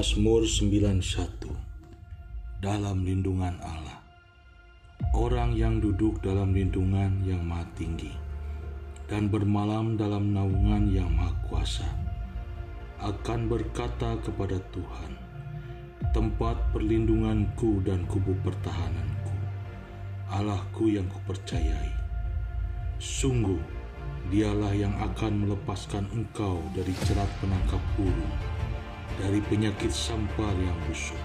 Mazmur 91. Dalam lindungan Allah. Orang yang duduk dalam lindungan yang maha tinggi dan bermalam dalam naungan yang maha kuasa akan berkata kepada Tuhan, tempat perlindunganku dan kubu pertahananku, Allahku yang kupercayai. Sungguh, dialah yang akan melepaskan engkau dari jerat penangkap burung, dari penyakit sampar yang busuk.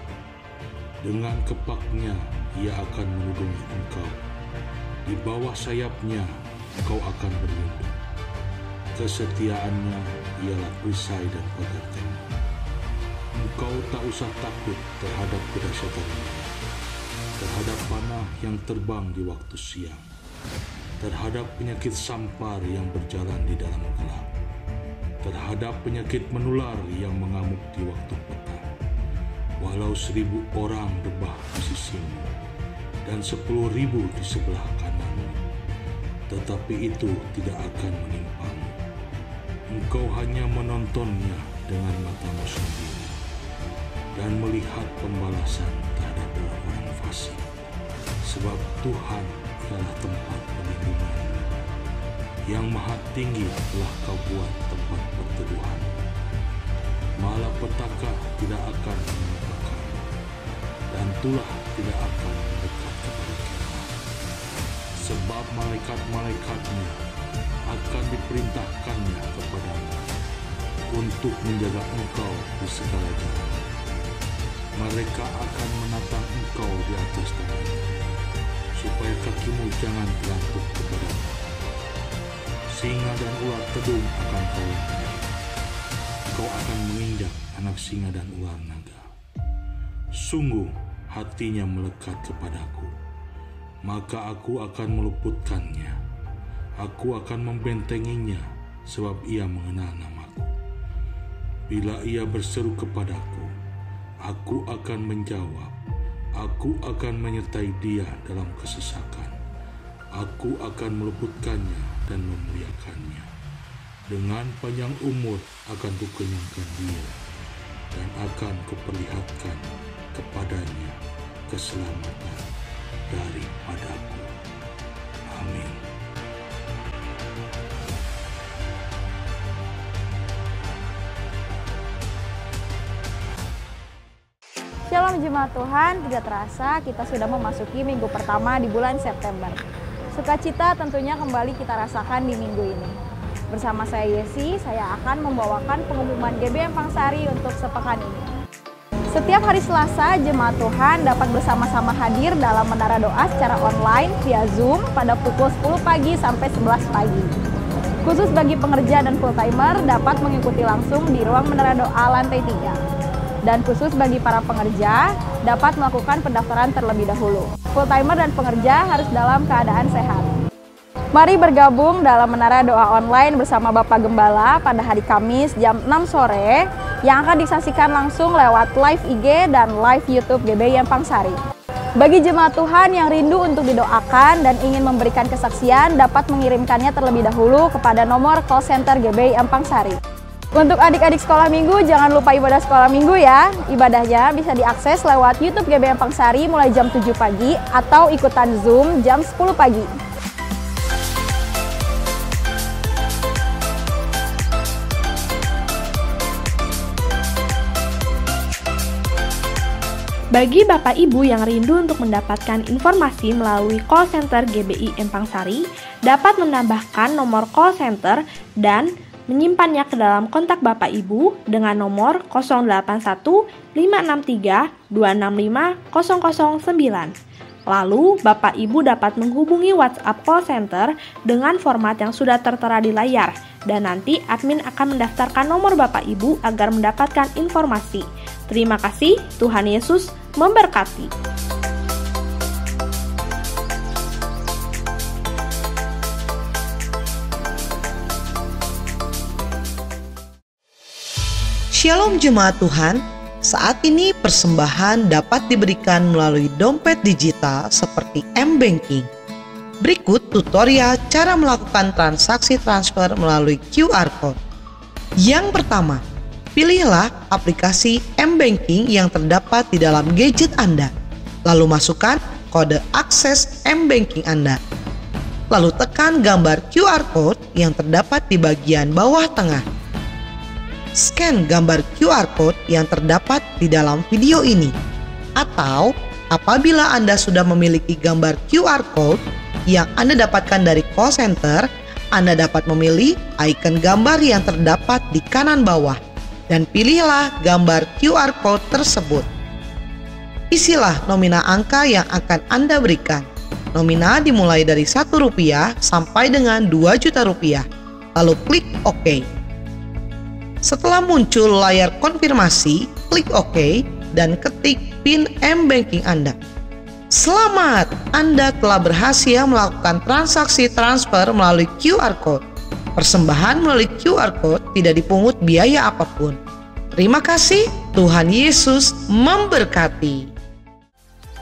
Dengan kepaknya ia akan melindungi engkau. Di bawah sayapnya engkau akan berlindung. Kesetiaannya ialah perisai dan pagar tembok. Engkau tak usah takut terhadap kedahsyatan maut, terhadap panah yang terbang di waktu siang, terhadap penyakit sampar yang berjalan di dalam gelap, terhadap penyakit menular yang mengamuk di waktu petang. Walau 1,000 orang rebah di sisimu dan 10.000 di sebelah kananmu, tetapi itu tidak akan menimpamu. Engkau hanya menontonnya dengan matamu sendiri dan melihat pembalasan terhadap orang fasik. Sebab Tuhan adalah tempat perlindunganmu. Yang maha tinggi telah kau buat tempat perteduhan. Malapetaka tidak akan menimpakanmu, dan tulah tidak akan mendekat kepada kemah. Sebab malaikat-malaikatnya akan diperintahkannya kepadamu untuk menjaga engkau di segala jalan. Mereka akan menatang engkau di atas tangannya, supaya kakimu jangan terantuk kepadamu. Singa dan ular tedung akan kau lantai. Kau akan menginjak anak singa dan ular naga. Sungguh hatinya melekat kepadaku, maka aku akan meluputkannya. Aku akan membentenginya, sebab ia mengenal namaku. Bila ia berseru kepadaku, aku akan menjawab. Aku akan menyertai dia dalam kesesakan. Aku akan meluputkannya dan memuliakannya. Dengan panjang umur akan kukenyangkan dia, dan akan kuperlihatkan kepadanya keselamatan daripadaku. Amin. Shalom Jemaat Tuhan, tidak terasa kita sudah memasuki minggu pertama di bulan September. Sukacita tentunya kembali kita rasakan di minggu ini. Bersama saya Yesi, saya akan membawakan pengumuman GBI Empangsari untuk sepekan ini. Setiap hari Selasa, Jemaat Tuhan dapat bersama-sama hadir dalam menara doa secara online via Zoom pada pukul 10 pagi sampai 11 pagi. Khusus bagi pengerja dan full-timer dapat mengikuti langsung di ruang menara doa lantai 3. Dan khusus bagi para pengerja dapat melakukan pendaftaran terlebih dahulu. Full-timer dan pengerja harus dalam keadaan sehat. Mari bergabung dalam Menara Doa Online bersama Bapak Gembala pada hari Kamis jam 6 sore yang akan disaksikan langsung lewat live IG dan live YouTube GBI Empangsari. Bagi jemaat Tuhan yang rindu untuk didoakan dan ingin memberikan kesaksian dapat mengirimkannya terlebih dahulu kepada nomor call center GBI Empangsari. Untuk adik-adik sekolah minggu, jangan lupa ibadah sekolah minggu ya. Ibadahnya bisa diakses lewat YouTube GBI Empangsari mulai jam 7 pagi atau ikutan Zoom jam 10 pagi. Bagi Bapak Ibu yang rindu untuk mendapatkan informasi melalui call center GBI Empangsari, dapat menambahkan nomor call center dan menyimpannya ke dalam kontak Bapak Ibu dengan nomor 081 563 265 009. Lalu, Bapak Ibu dapat menghubungi WhatsApp call center dengan format yang sudah tertera di layar, dan nanti admin akan mendaftarkan nomor Bapak Ibu agar mendapatkan informasi. Terima kasih, Tuhan Yesus memberkati. Shalom Jemaat Tuhan, saat ini persembahan dapat diberikan melalui dompet digital seperti M-Banking. Berikut tutorial cara melakukan transaksi transfer melalui QR Code. Yang pertama, Pilihlah aplikasi M-Banking yang terdapat di dalam gadget Anda. Lalu masukkan kode akses M-Banking Anda. Lalu tekan gambar QR Code yang terdapat di bagian bawah tengah. Scan gambar QR Code yang terdapat di dalam video ini. Atau apabila Anda sudah memiliki gambar QR Code yang Anda dapatkan dari call center, Anda dapat memilih icon gambar yang terdapat di kanan bawah dan pilihlah gambar QR Code tersebut. Isilah nominal angka yang akan Anda berikan. Nominal dimulai dari Rp1 sampai dengan Rp2.000.000. Lalu klik OK. Setelah muncul layar konfirmasi, klik OK dan ketik PIN M-Banking Anda. Selamat, Anda telah berhasil melakukan transaksi transfer melalui QR Code. Persembahan melalui QR Code tidak dipungut biaya apapun. Terima kasih, Tuhan Yesus memberkati.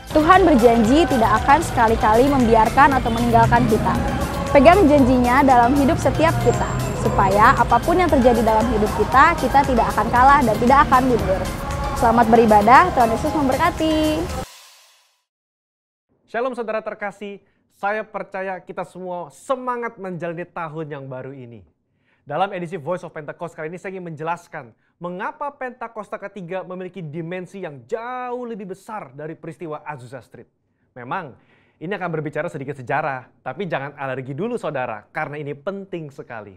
Tuhan berjanji tidak akan sekali-kali membiarkan atau meninggalkan kita. Pegang janjinya dalam hidup setiap kita, supaya apapun yang terjadi dalam hidup kita, kita tidak akan kalah dan tidak akan mundur. Selamat beribadah, Tuhan Yesus memberkati. Shalom saudara terkasih, saya percaya kita semua semangat menjalani tahun yang baru ini. Dalam edisi Voice of Pentecost kali ini saya ingin menjelaskan mengapa Pentakosta ketiga memiliki dimensi yang jauh lebih besar dari peristiwa Azusa Street. Memang ini akan berbicara sedikit sejarah, tapi jangan alergi dulu saudara, karena ini penting sekali.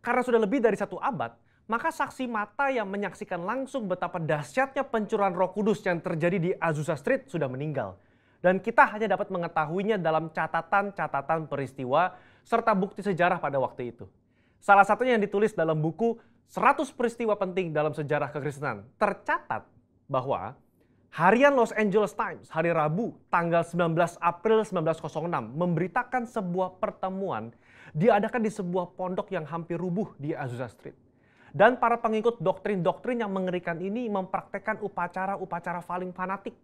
Karena sudah lebih dari 1 abad, maka saksi mata yang menyaksikan langsung betapa dahsyatnya pencurahan Roh Kudus yang terjadi di Azusa Street sudah meninggal. Dan kita hanya dapat mengetahuinya dalam catatan-catatan peristiwa serta bukti sejarah pada waktu itu. Salah satunya yang ditulis dalam buku 100 peristiwa penting dalam sejarah kekristenan. Tercatat bahwa harian Los Angeles Times hari Rabu tanggal 19 April 1906 memberitakan sebuah pertemuan diadakan di sebuah pondok yang hampir rubuh di Azusa Street. Dan para pengikut doktrin-doktrin yang mengerikan ini mempraktekkan upacara-upacara paling fanatik,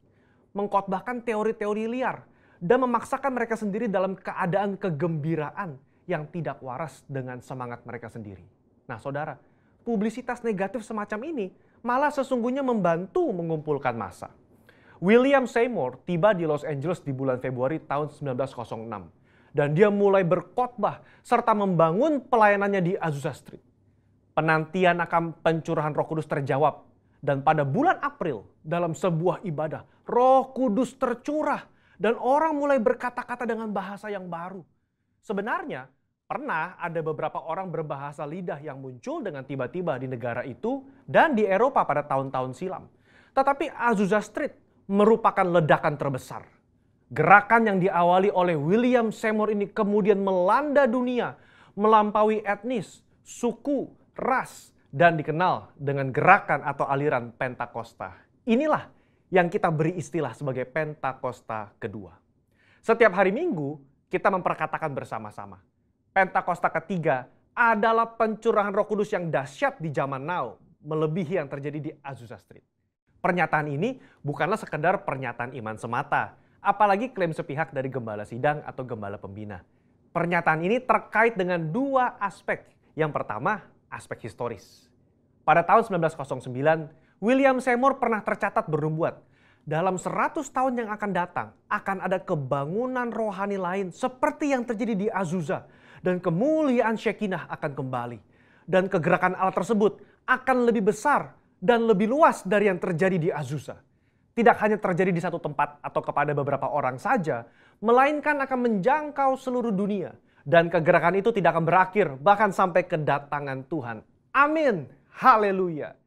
mengkhotbahkan teori-teori liar, dan memaksakan mereka sendiri dalam keadaan kegembiraan yang tidak waras dengan semangat mereka sendiri. Nah saudara, publisitas negatif semacam ini malah sesungguhnya membantu mengumpulkan massa. William Seymour tiba di Los Angeles di bulan Februari tahun 1906. Dan dia mulai berkhotbah serta membangun pelayanannya di Azusa Street. Penantian akan pencurahan Roh Kudus terjawab. Dan pada bulan April dalam sebuah ibadah, Roh Kudus tercurah dan orang mulai berkata-kata dengan bahasa yang baru. Sebenarnya pernah ada beberapa orang berbahasa lidah yang muncul dengan tiba-tiba di negara itu dan di Eropa pada tahun-tahun silam. Tetapi Azusa Street merupakan ledakan terbesar. Gerakan yang diawali oleh William Seymour ini kemudian melanda dunia, melampaui etnis, suku, ras, dan dikenal dengan gerakan atau aliran Pentakosta. Inilah yang kita beri istilah sebagai Pentakosta kedua. Setiap hari Minggu kita memperkatakan bersama-sama, Pentakosta ketiga adalah pencurahan Roh Kudus yang dahsyat di zaman now, melebihi yang terjadi di Azusa Street. Pernyataan ini bukanlah sekedar pernyataan iman semata, apalagi klaim sepihak dari gembala sidang atau gembala pembina. Pernyataan ini terkait dengan 2 aspek. Yang pertama, aspek historis. Pada tahun 1909, William Seymour pernah tercatat bernubuat, dalam 100 tahun yang akan datang, akan ada kebangunan rohani lain seperti yang terjadi di Azusa. Dan kemuliaan Shekinah akan kembali. Dan kegerakan Allah tersebut akan lebih besar dan lebih luas dari yang terjadi di Azusa. Tidak hanya terjadi di satu tempat atau kepada beberapa orang saja, melainkan akan menjangkau seluruh dunia. Dan kegerakan itu tidak akan berakhir, bahkan sampai kedatangan Tuhan. Amin. Haleluya.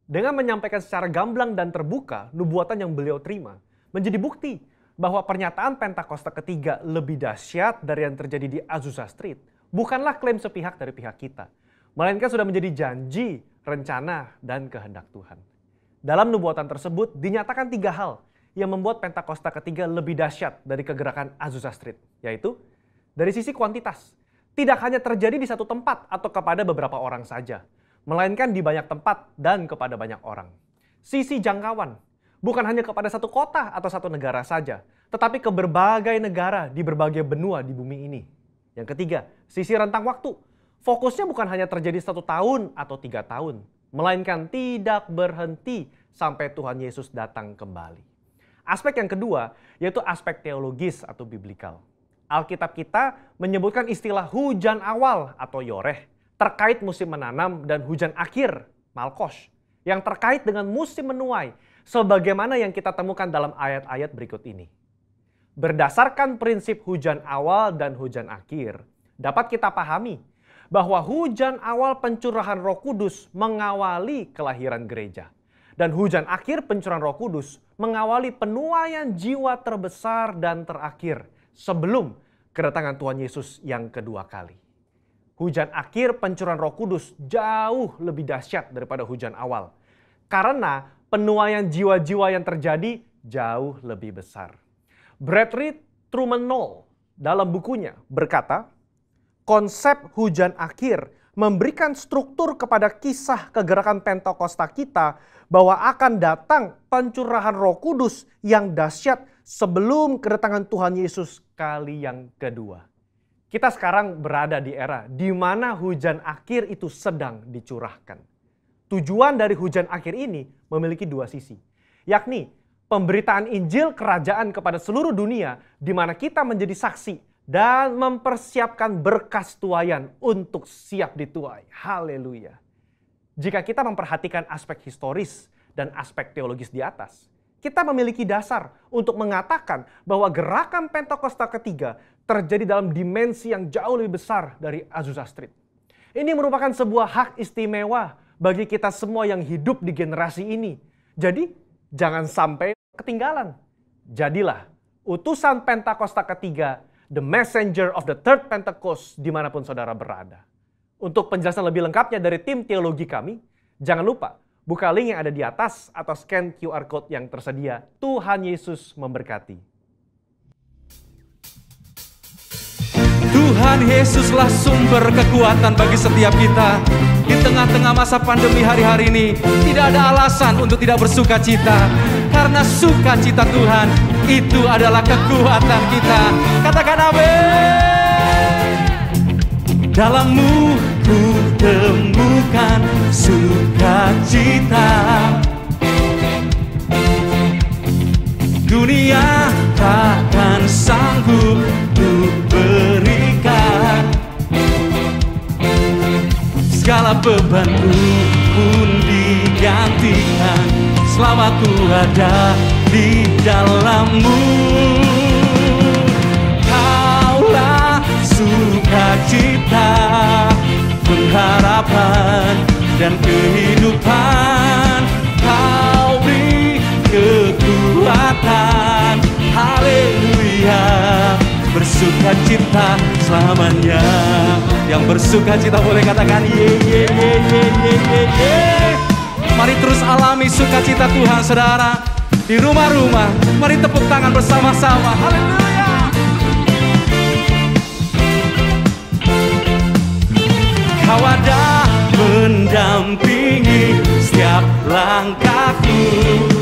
Dengan menyampaikan secara gamblang dan terbuka nubuatan yang beliau terima, menjadi bukti bahwa pernyataan Pentakosta ketiga lebih dahsyat dari yang terjadi di Azusa Street bukanlah klaim sepihak dari pihak kita, melainkan sudah menjadi janji, rencana, dan kehendak Tuhan. Dalam nubuatan tersebut dinyatakan 3 hal yang membuat Pentakosta ketiga lebih dahsyat dari kegerakan Azusa Street, yaitu dari sisi kuantitas, tidak hanya terjadi di satu tempat atau kepada beberapa orang saja, melainkan di banyak tempat dan kepada banyak orang. Sisi jangkauan, bukan hanya kepada satu kota atau satu negara saja, tetapi ke berbagai negara di berbagai benua di bumi ini. Yang ketiga, sisi rentang waktu. Fokusnya bukan hanya terjadi 1 tahun atau 3 tahun, melainkan tidak berhenti sampai Tuhan Yesus datang kembali. Aspek yang kedua yaitu aspek teologis atau biblikal. Alkitab kita menyebutkan istilah hujan awal atau yoreh terkait musim menanam dan hujan akhir, malkos, yang terkait dengan musim menuai, sebagaimana yang kita temukan dalam ayat-ayat berikut ini. Berdasarkan prinsip hujan awal dan hujan akhir, dapat kita pahami bahwa hujan awal pencurahan Roh Kudus mengawali kelahiran gereja. Dan hujan akhir pencurahan Roh Kudus mengawali penuaian jiwa terbesar dan terakhir sebelum kedatangan Tuhan Yesus yang kedua kali. Hujan akhir pencurahan Roh Kudus jauh lebih dahsyat daripada hujan awal. Karena penuaian jiwa-jiwa yang terjadi jauh lebih besar. Bradley Truman Knoll dalam bukunya berkata, konsep hujan akhir memberikan struktur kepada kisah kegerakan Pentakosta kita bahwa akan datang pencurahan Roh Kudus yang dahsyat sebelum kedatangan Tuhan Yesus kali yang kedua. Kita sekarang berada di era di mana hujan akhir itu sedang dicurahkan. Tujuan dari hujan akhir ini memiliki dua sisi, yakni pemberitaan Injil Kerajaan kepada seluruh dunia di mana kita menjadi saksi dan mempersiapkan berkas tuaian untuk siap dituai. Haleluya. Jika kita memperhatikan aspek historis dan aspek teologis di atas, kita memiliki dasar untuk mengatakan bahwa gerakan Pentakosta ketiga terjadi dalam dimensi yang jauh lebih besar dari Azusa Street. Ini merupakan sebuah hak istimewa bagi kita semua yang hidup di generasi ini. Jadi, jangan sampai ketinggalan. Jadilah utusan Pentakosta ketiga, the messenger of the third Pentecost, dimanapun saudara berada. Untuk penjelasan lebih lengkapnya dari tim teologi kami, jangan lupa buka link yang ada di atas atau scan QR Code yang tersedia. Tuhan Yesus memberkati. Tuhan Yesuslah sumber kekuatan bagi setiap kita. Di tengah-tengah masa pandemi hari-hari ini, tidak ada alasan untuk tidak bersuka cita. Karena sukacita Tuhan, itu adalah kekuatan kita. Katakan amin. Dalam-Mu ku temukan sukacita. Dunia takkan sanggup ku berikan. Segala bebanku pun digantikan selama ku ada di dalam-Mu. Kaulah sukacita, pengharapan dan kehidupan. Kau beri kekuatan, haleluya. Bersukacita selamanya. Yang bersukacita boleh katakan ye ye ye ye ye ye ye. Mari terus alami sukacita Tuhan saudara. Di rumah-rumah, mari tepuk tangan bersama-sama. Haleluya. Kau ada mendampingi setiap langkahku.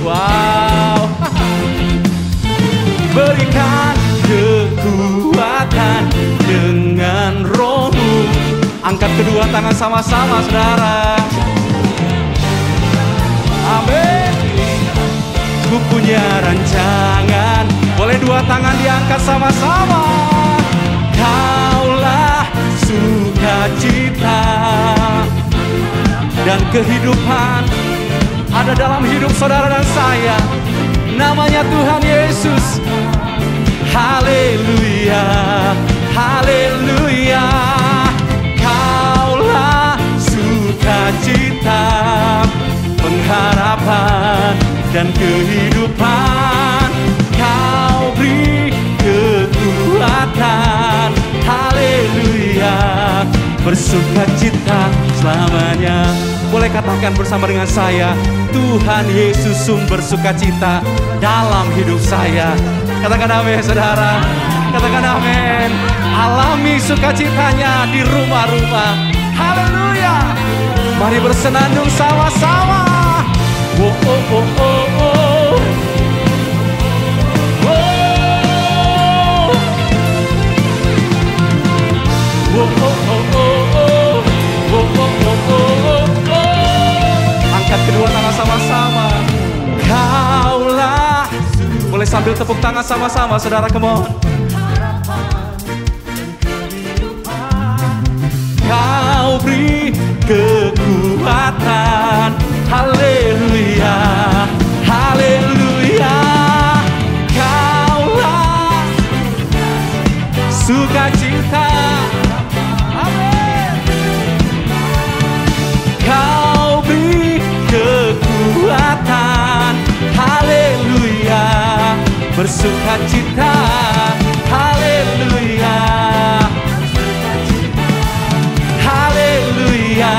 Wow. Berikan kekuatan dengan Roh-Mu. Angkat kedua tangan sama-sama saudara. Amin. Ku punya rancangan. Boleh dua tangan diangkat sama-sama. Kaulah sukacita dan kehidupan ada dalam hidup saudara dan saya. Namanya Tuhan Yesus. Haleluya, haleluya. Kaulah sukacita, pengharapan dan kehidupan. Kau beri kekuatan, haleluya. Bersukacita selamanya. Boleh katakan bersama dengan saya, Tuhan Yesus sumber sukacita dalam hidup saya. Katakan amin saudara. Katakan amin. Alami sukacitanya di rumah-rumah. Haleluya. Mari bersenandung sama-sama. Oh, oh, oh, oh, oh. Oh. Oh, oh, oh, oh, oh. Oh, oh, oh, oh, oh. Sambil tepuk tangan sama-sama saudara, come on. Kau beri kekuatan, haleluya, haleluya. Kaulah sukacita, amin. Kau beri kekuatan, haleluya, bersukacita, haleluya, haleluya,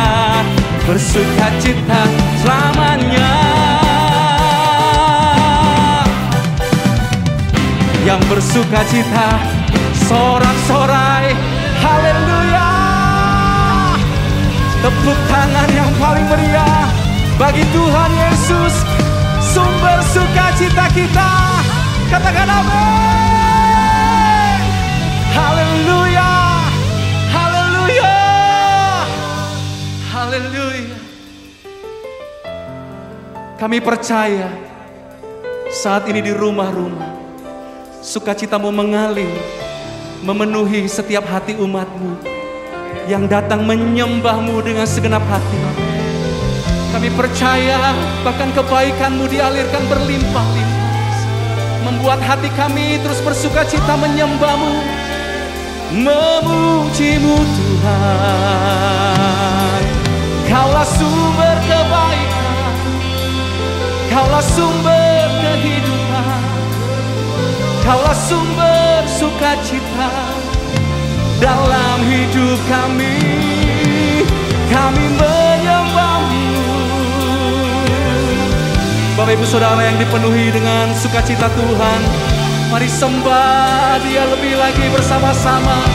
bersukacita selamanya. Yang bersukacita sorak-sorai, haleluya. Tepuk tangan yang paling meriah bagi Tuhan Yesus, sumber sukacita kita. Katakan amin. Haleluya, haleluya, haleluya. Kami percaya saat ini di rumah-rumah sukacitamu mengalir, memenuhi setiap hati umatmu yang datang menyembahmu dengan segenap hati. Kami percaya bahkan kebaikanmu dialirkan berlimpah-limpah, membuat hati kami terus bersukacita menyembahmu, memujimu Tuhan. Kaulah sumber kebaikan, Kaulah sumber kehidupan, Kaulah sumber sukacita dalam hidup kami. Kami menyembah-Mu. Bapak Ibu Saudara yang dipenuhi dengan sukacita Tuhan, mari sembah Dia lebih lagi bersama-sama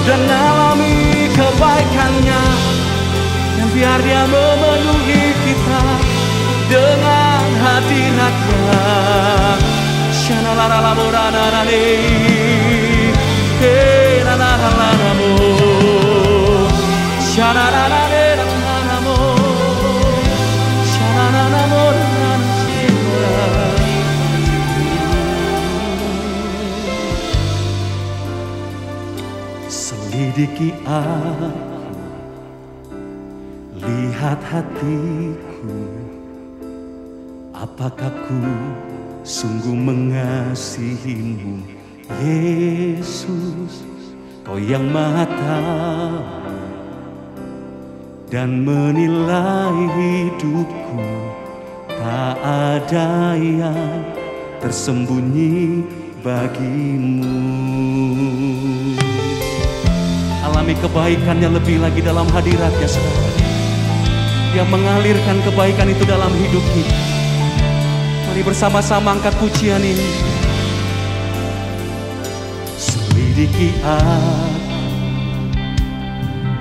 dan alami kebaikan-Nya, dan biar Dia memenuhi kita dengan hadirat-Nya. Shanalalamurana-nane, kenanalalamo, shananananenanamo, shanananamorananashimura. Selidiki aku, lihat hatiku, apakah ku sungguh mengasihi-Mu, Yesus, Kau yang Maha Tahu dan menilai hidupku. Tak ada yang tersembunyi bagi-Mu. Alami kebaikan-Nya lebih lagi dalam hadirat-Nya, saudara. Dia mengalirkan kebaikan itu dalam hidup kita. Mari bersama-sama angkat pujian ini. Selidiki aku,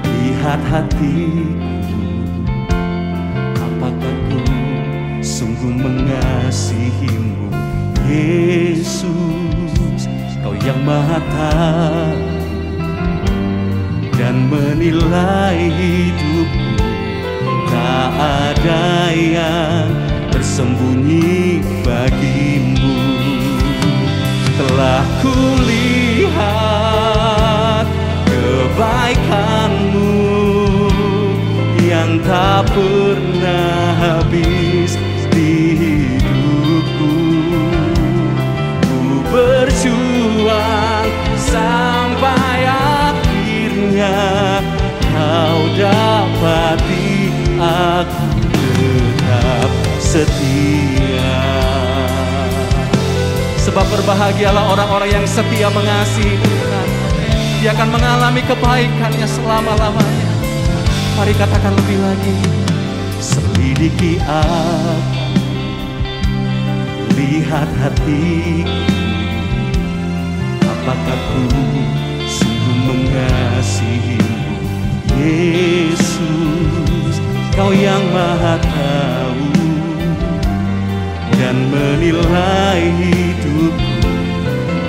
lihat hatiku, apakah ku sungguh mengasihi-Mu, Yesus, Kau yang Maha Tahu dan menilai hidupku. Tak ada yang tersembunyi bagi-Mu. Telah kulihat kebaikan-Mu yang tak pernah habis di hidupku. Ku berjuang sampai akhirnya Kau dapati aku tetap setia. Sebab berbahagialah orang-orang yang setia mengasihi Tuhan. Dia akan mengalami kebaikan-Nya selama-lamanya. Mari katakan lebih lagi. Selidiki aku, lihat hatiku, apakah ku sungguh mengasihi-Mu, Yesus, Kau yang Maha Tahu dan menilai hidupku.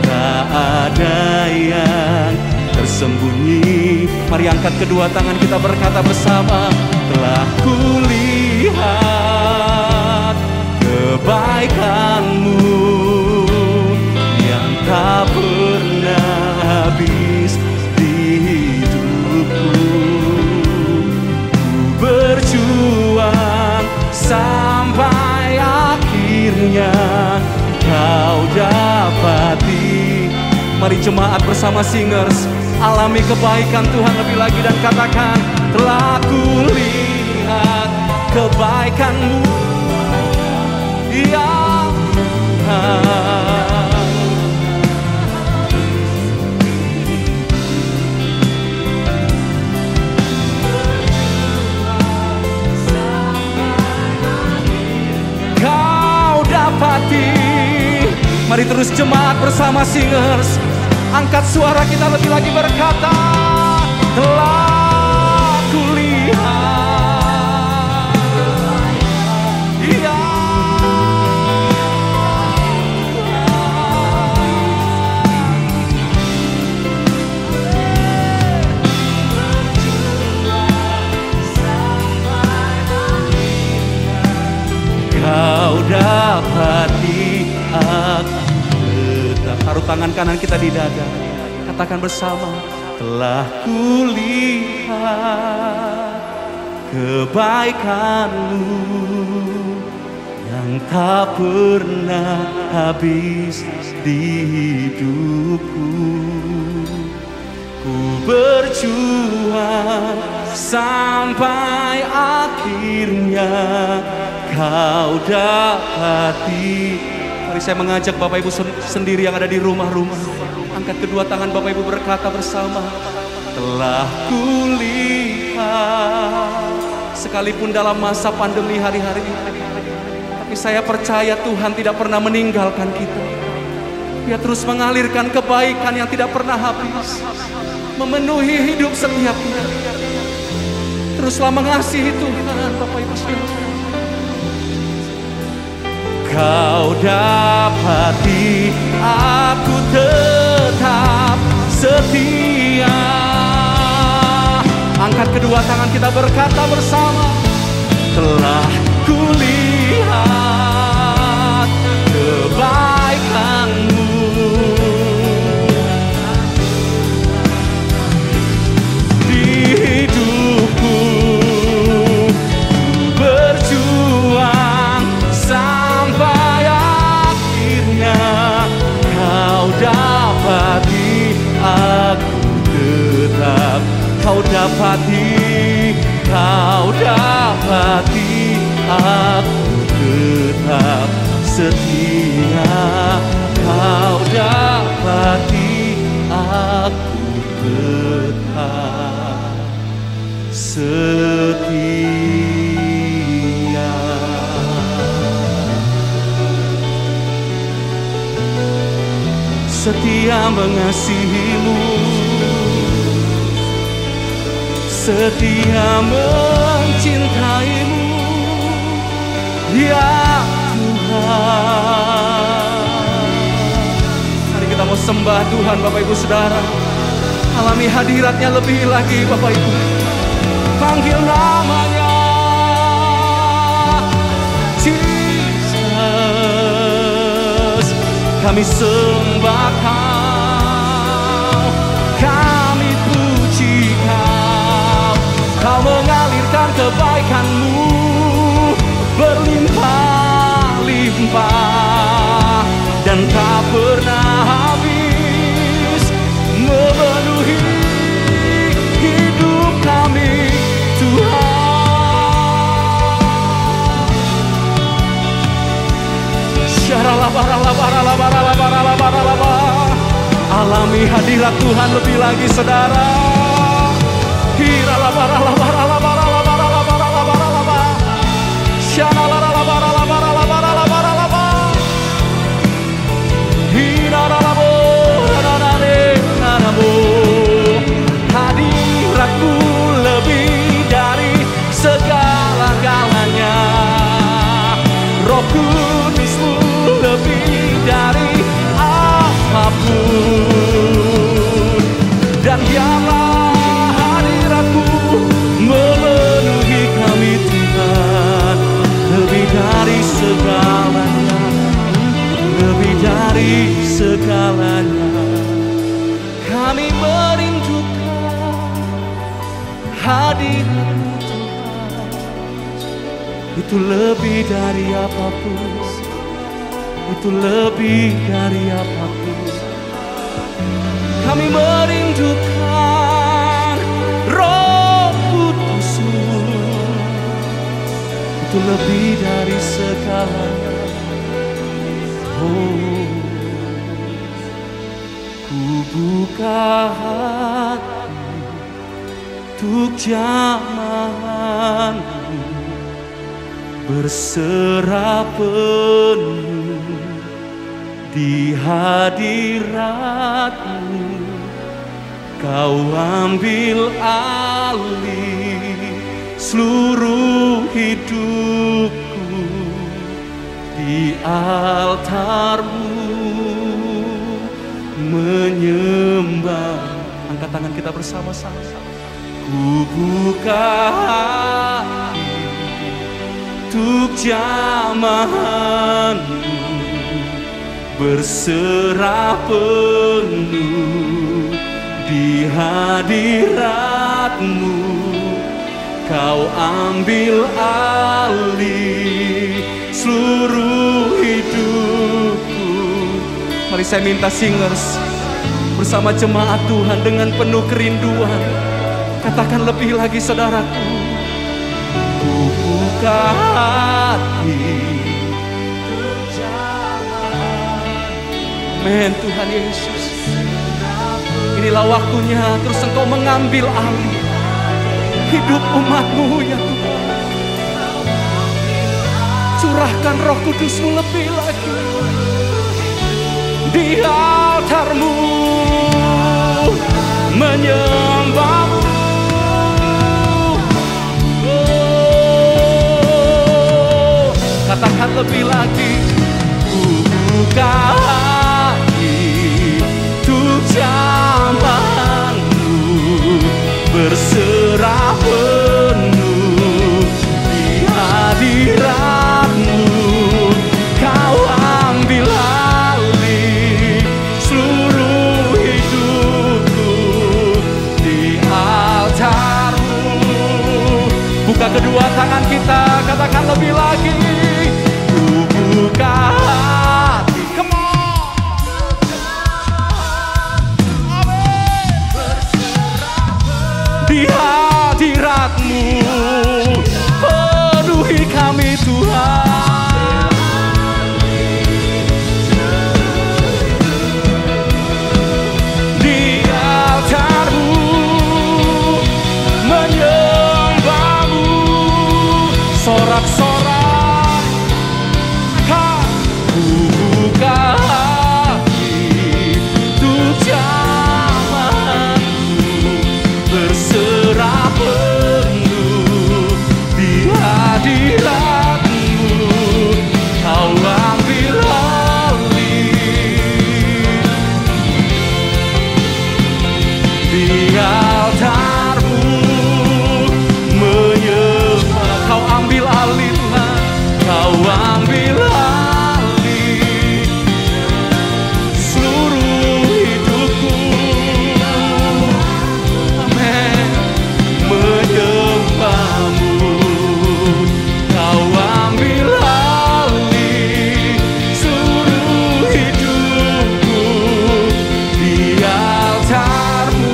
Tak ada yang tersembunyi. Mari angkat kedua tangan kita berkata bersama. Telah kulihat kebaikan-Mu Mari jemaat bersama singers alami kebaikan Tuhan lebih lagi dan katakan, telah kulihat kebaikan-Mu ya Tuhan. Kau dapati. Mari terus jemaat bersama singers angkat suara kita lebih lagi berkata, telah kulihat ya kau dapati aku tetap. Taruh tangan kanan kita di dada, katakan bersama, telah kulihat kebaikan-Mu yang tak pernah habis di hidupku. Ku berjuang sampai akhirnya kau dapati. Mari saya mengajak Bapak Ibu sendiri yang ada di rumah-rumah, angkat kedua tangan Bapak Ibu berkata bersama, telah kulihat. Sekalipun dalam masa pandemi hari-hari ini, tapi saya percaya Tuhan tidak pernah meninggalkan kita. Dia terus mengalirkan kebaikan yang tidak pernah habis, memenuhi hidup setiap kita. Teruslah mengasihi Tuhan Bapak Ibu sekalian. Kau dapati aku tetap setia. Angkat kedua tangan kita berkata bersama, telah kulihat kebaikan-Mu di hidupku. Berjuang sampai akhirnya kau dapati aku tetap. Kau dapati aku tetap setia. Kau dapati aku tetap setia. Setia mengasihi-Mu, setia mencintai-Mu ya Tuhan. Mari kita mau sembah Tuhan Bapak Ibu Saudara, alami hadirat-Nya lebih lagi Bapak Ibu. Panggil namanya Jesus. Kami sembah Kau, kami puji Kau. Kau mengalirkan kebaikan-Mu berlimpah-limpah dan tak pernah habis, memenuhi hidup kami Tuhan. Alami hadirat Tuhan lebih lagi saudara. Hadiratmu lebih dari segala-galanya, Roh Kudus-Mu lebih dari apapun, dan biarlah hadirat-Mu memenuhi kami Tuhan, lebih dari segalanya, lebih dari segalanya. Kami merindukan hadirat-Mu Tuhan, itu lebih dari apapun, itu lebih dari apapun. Kami merindukan Roh Kudus-Mu. Itu lebih dari segalanya. Oh, ku buka hati untuk jamahan-Mu, berserah penuh di hadirat-Mu. Kau ambil alih seluruh hidupku di altar-Mu, menyembah. Angkat tangan kita bersama-sama. Ku buka hati untuk jamahan-Mu, berserah penuh di hadirat-Mu. Kau ambil alih seluruh hidupku. Mari saya minta singers bersama jemaat Tuhan dengan penuh kerinduan, katakan lebih lagi saudaraku. Ku buka hati. Amin Tuhan Yesus. Inilah waktunya terus Engkau mengambil alih hidup umat-Mu ya Tuhan. Curahkan Roh Kudus-Mu lebih lagi di altar-Mu, menyembah-Mu. Oh, katakan lebih lagi. Ku buka hati untuk jamahan-Mu, berserah penuh di hadirat-Mu. Kau ambil alih seluruh hidupku di altar-Mu. Buka kedua tangan kita, katakan lebih lagi. Ku buka hati. Come on. Di hadirat-Mu, penuhi kami Tuhan. Di altar-Mu, menyembah-Mu. Sorak-sorak, ku buka hati untuk jamahan-Mu, berserah penuh di hadirat-Mu. Kau ambil alih di altar-Mu, menyembah. Kau ambil alih Tuhan, Kau ambil alih seluruh hidupku. Amin. Menyembah-Mu, Kau ambil alih seluruh hidupku di altar-Mu,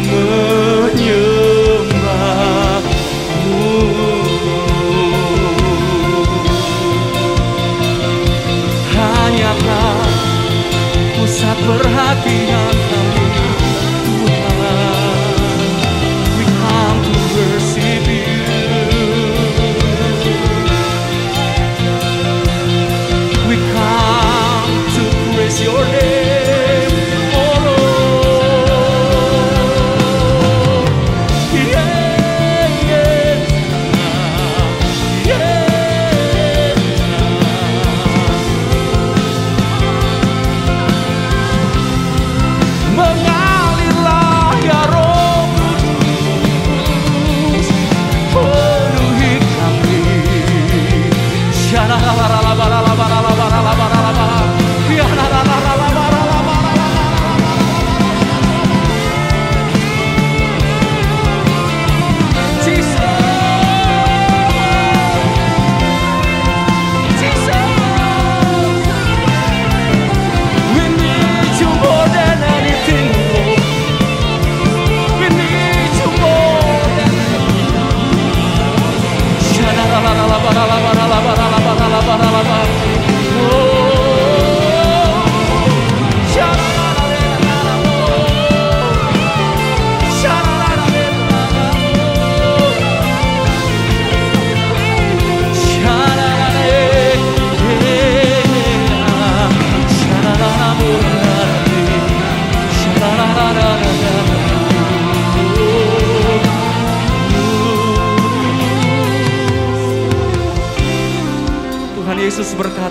menyembah-Mu. Hanyalah pusat perhatian kami Tuhan. We come to worship You. We come to praise Your name, oh Lord. Yeah, yeah, yeah.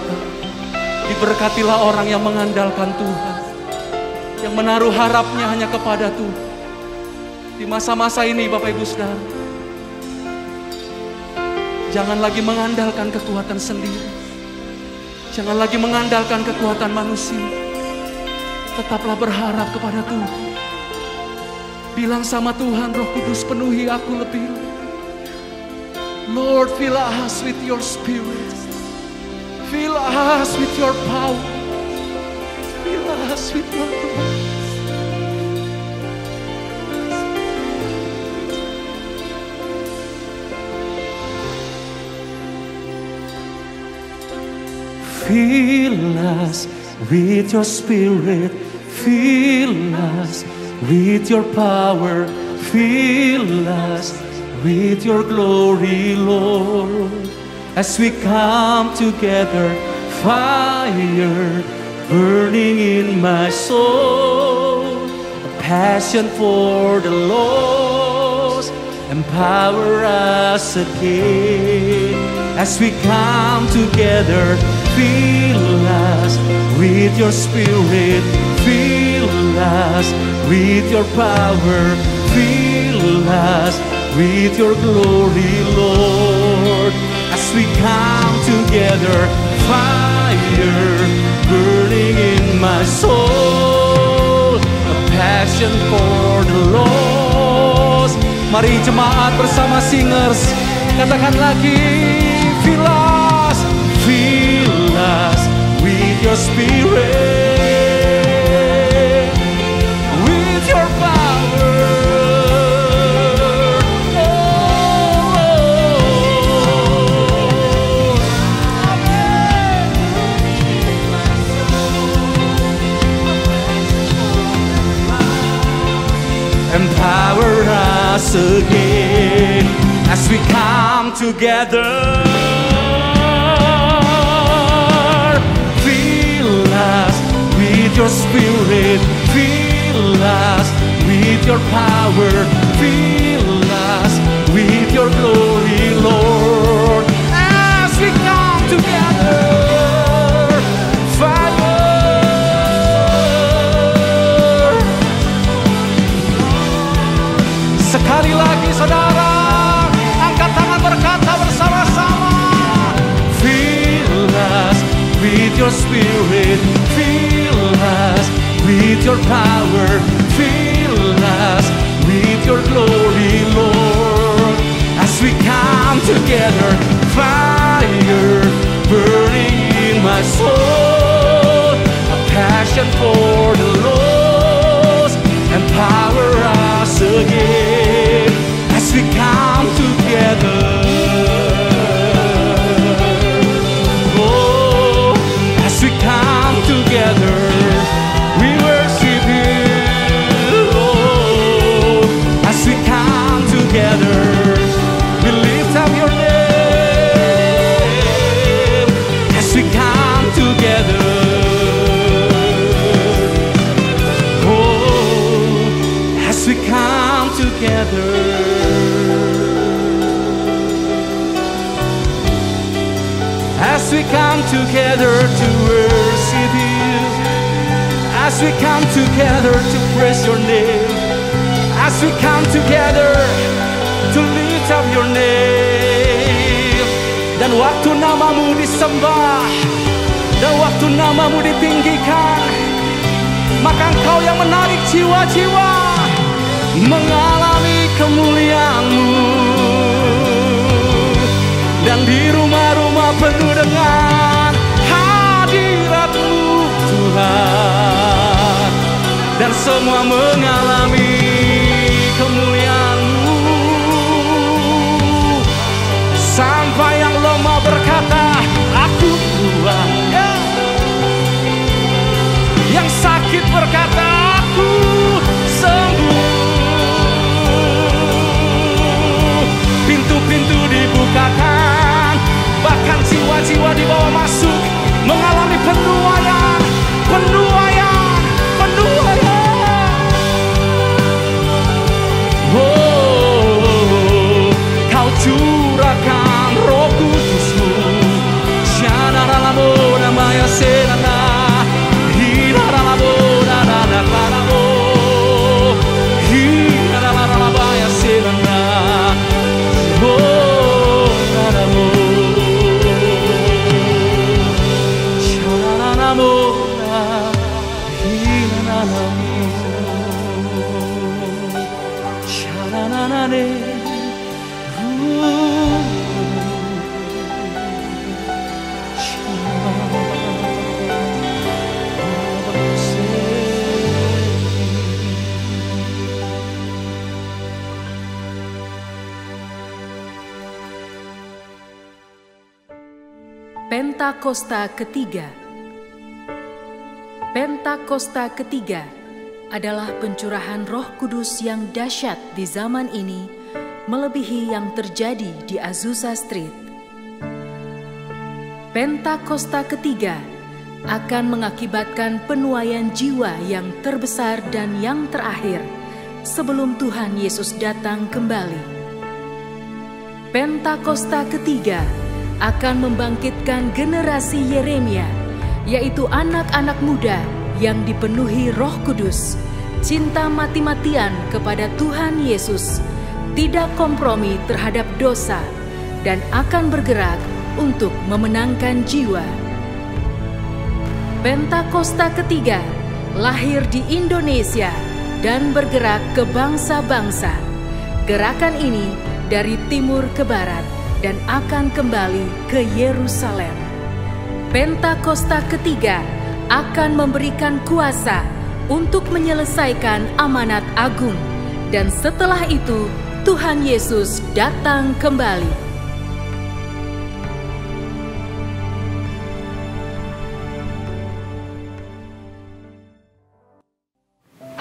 berkata, diberkatilah orang yang mengandalkan Tuhan, yang menaruh harapnya hanya kepada Tuhan. Di masa-masa ini Bapak Ibu Saudara, jangan lagi mengandalkan kekuatan sendiri, jangan lagi mengandalkan kekuatan manusia. Tetaplah berharap kepada Tuhan. Bilang sama Tuhan, Roh Kudus penuhi aku lebih. Lord, fill us with your spirit. Fill us with your power. Fill us with your glory. Fill us with your spirit. Fill us with your power. Fill us with your glory, Lord. As we come together, fire burning in my soul, a passion for the lost, empower us again. As we come together, fill us with your spirit, fill us with your power, fill us with your glory, Lord. As we come together, fire burning in my soul, a passion for the lost. Mari jemaat bersama singers, katakan lagi, fill us with your spirit, with your power. Empower us again as we come together. Fill us with your spirit, fill us with your power, fill us with your glory, Lord. As we come together, fire. Sekali lagi saudara, angkat tangan berkata bersama-sama. Fill us with your spirit, fill us with your power, fill us with your glory, Lord. As we come together, fire burning in my soul, a passion for the lost, empower us again as we come together. Oh, as we come together, we worship you. Oh, as we come together, we lift up your name. As we come together, oh, as we come together. As we come together to worship you, as we come together to praise your name, as we come together to lift up your name. Dan waktu namamu disembah, dan waktu namamu ditinggikan, maka engkau yang menarik jiwa-jiwa mengalami kemuliaan-Mu. Dan di rumah-rumah penuh dengan hadirat-Mu, Tuhan. Dan semua mengalami kemuliaan-Mu. Sampai yang lemah berkata, aku kuat. Yang sakit berkata, aku sembuh. Pintu-pintu dibukakan, bahkan jiwa-jiwa dibawa masuk, mengalami penuaian, penuaian, penuaian. Pentakosta ketiga. Pentakosta ketiga adalah pencurahan Roh Kudus yang dahsyat di zaman ini, melebihi yang terjadi di Azusa Street. Pentakosta ketiga akan mengakibatkan penuaian jiwa yang terbesar dan yang terakhir sebelum Tuhan Yesus datang kembali. Pentakosta ketiga akan membangkitkan generasi Yeremia, yaitu anak-anak muda yang dipenuhi Roh Kudus, cinta mati-matian kepada Tuhan Yesus, tidak kompromi terhadap dosa, dan akan bergerak untuk memenangkan jiwa. Pentakosta ketiga lahir di Indonesia dan bergerak ke bangsa-bangsa. Gerakan ini dari timur ke barat dan akan kembali ke Yerusalem. Pentakosta ketiga akan memberikan kuasa untuk menyelesaikan amanat agung, dan setelah itu Tuhan Yesus datang kembali.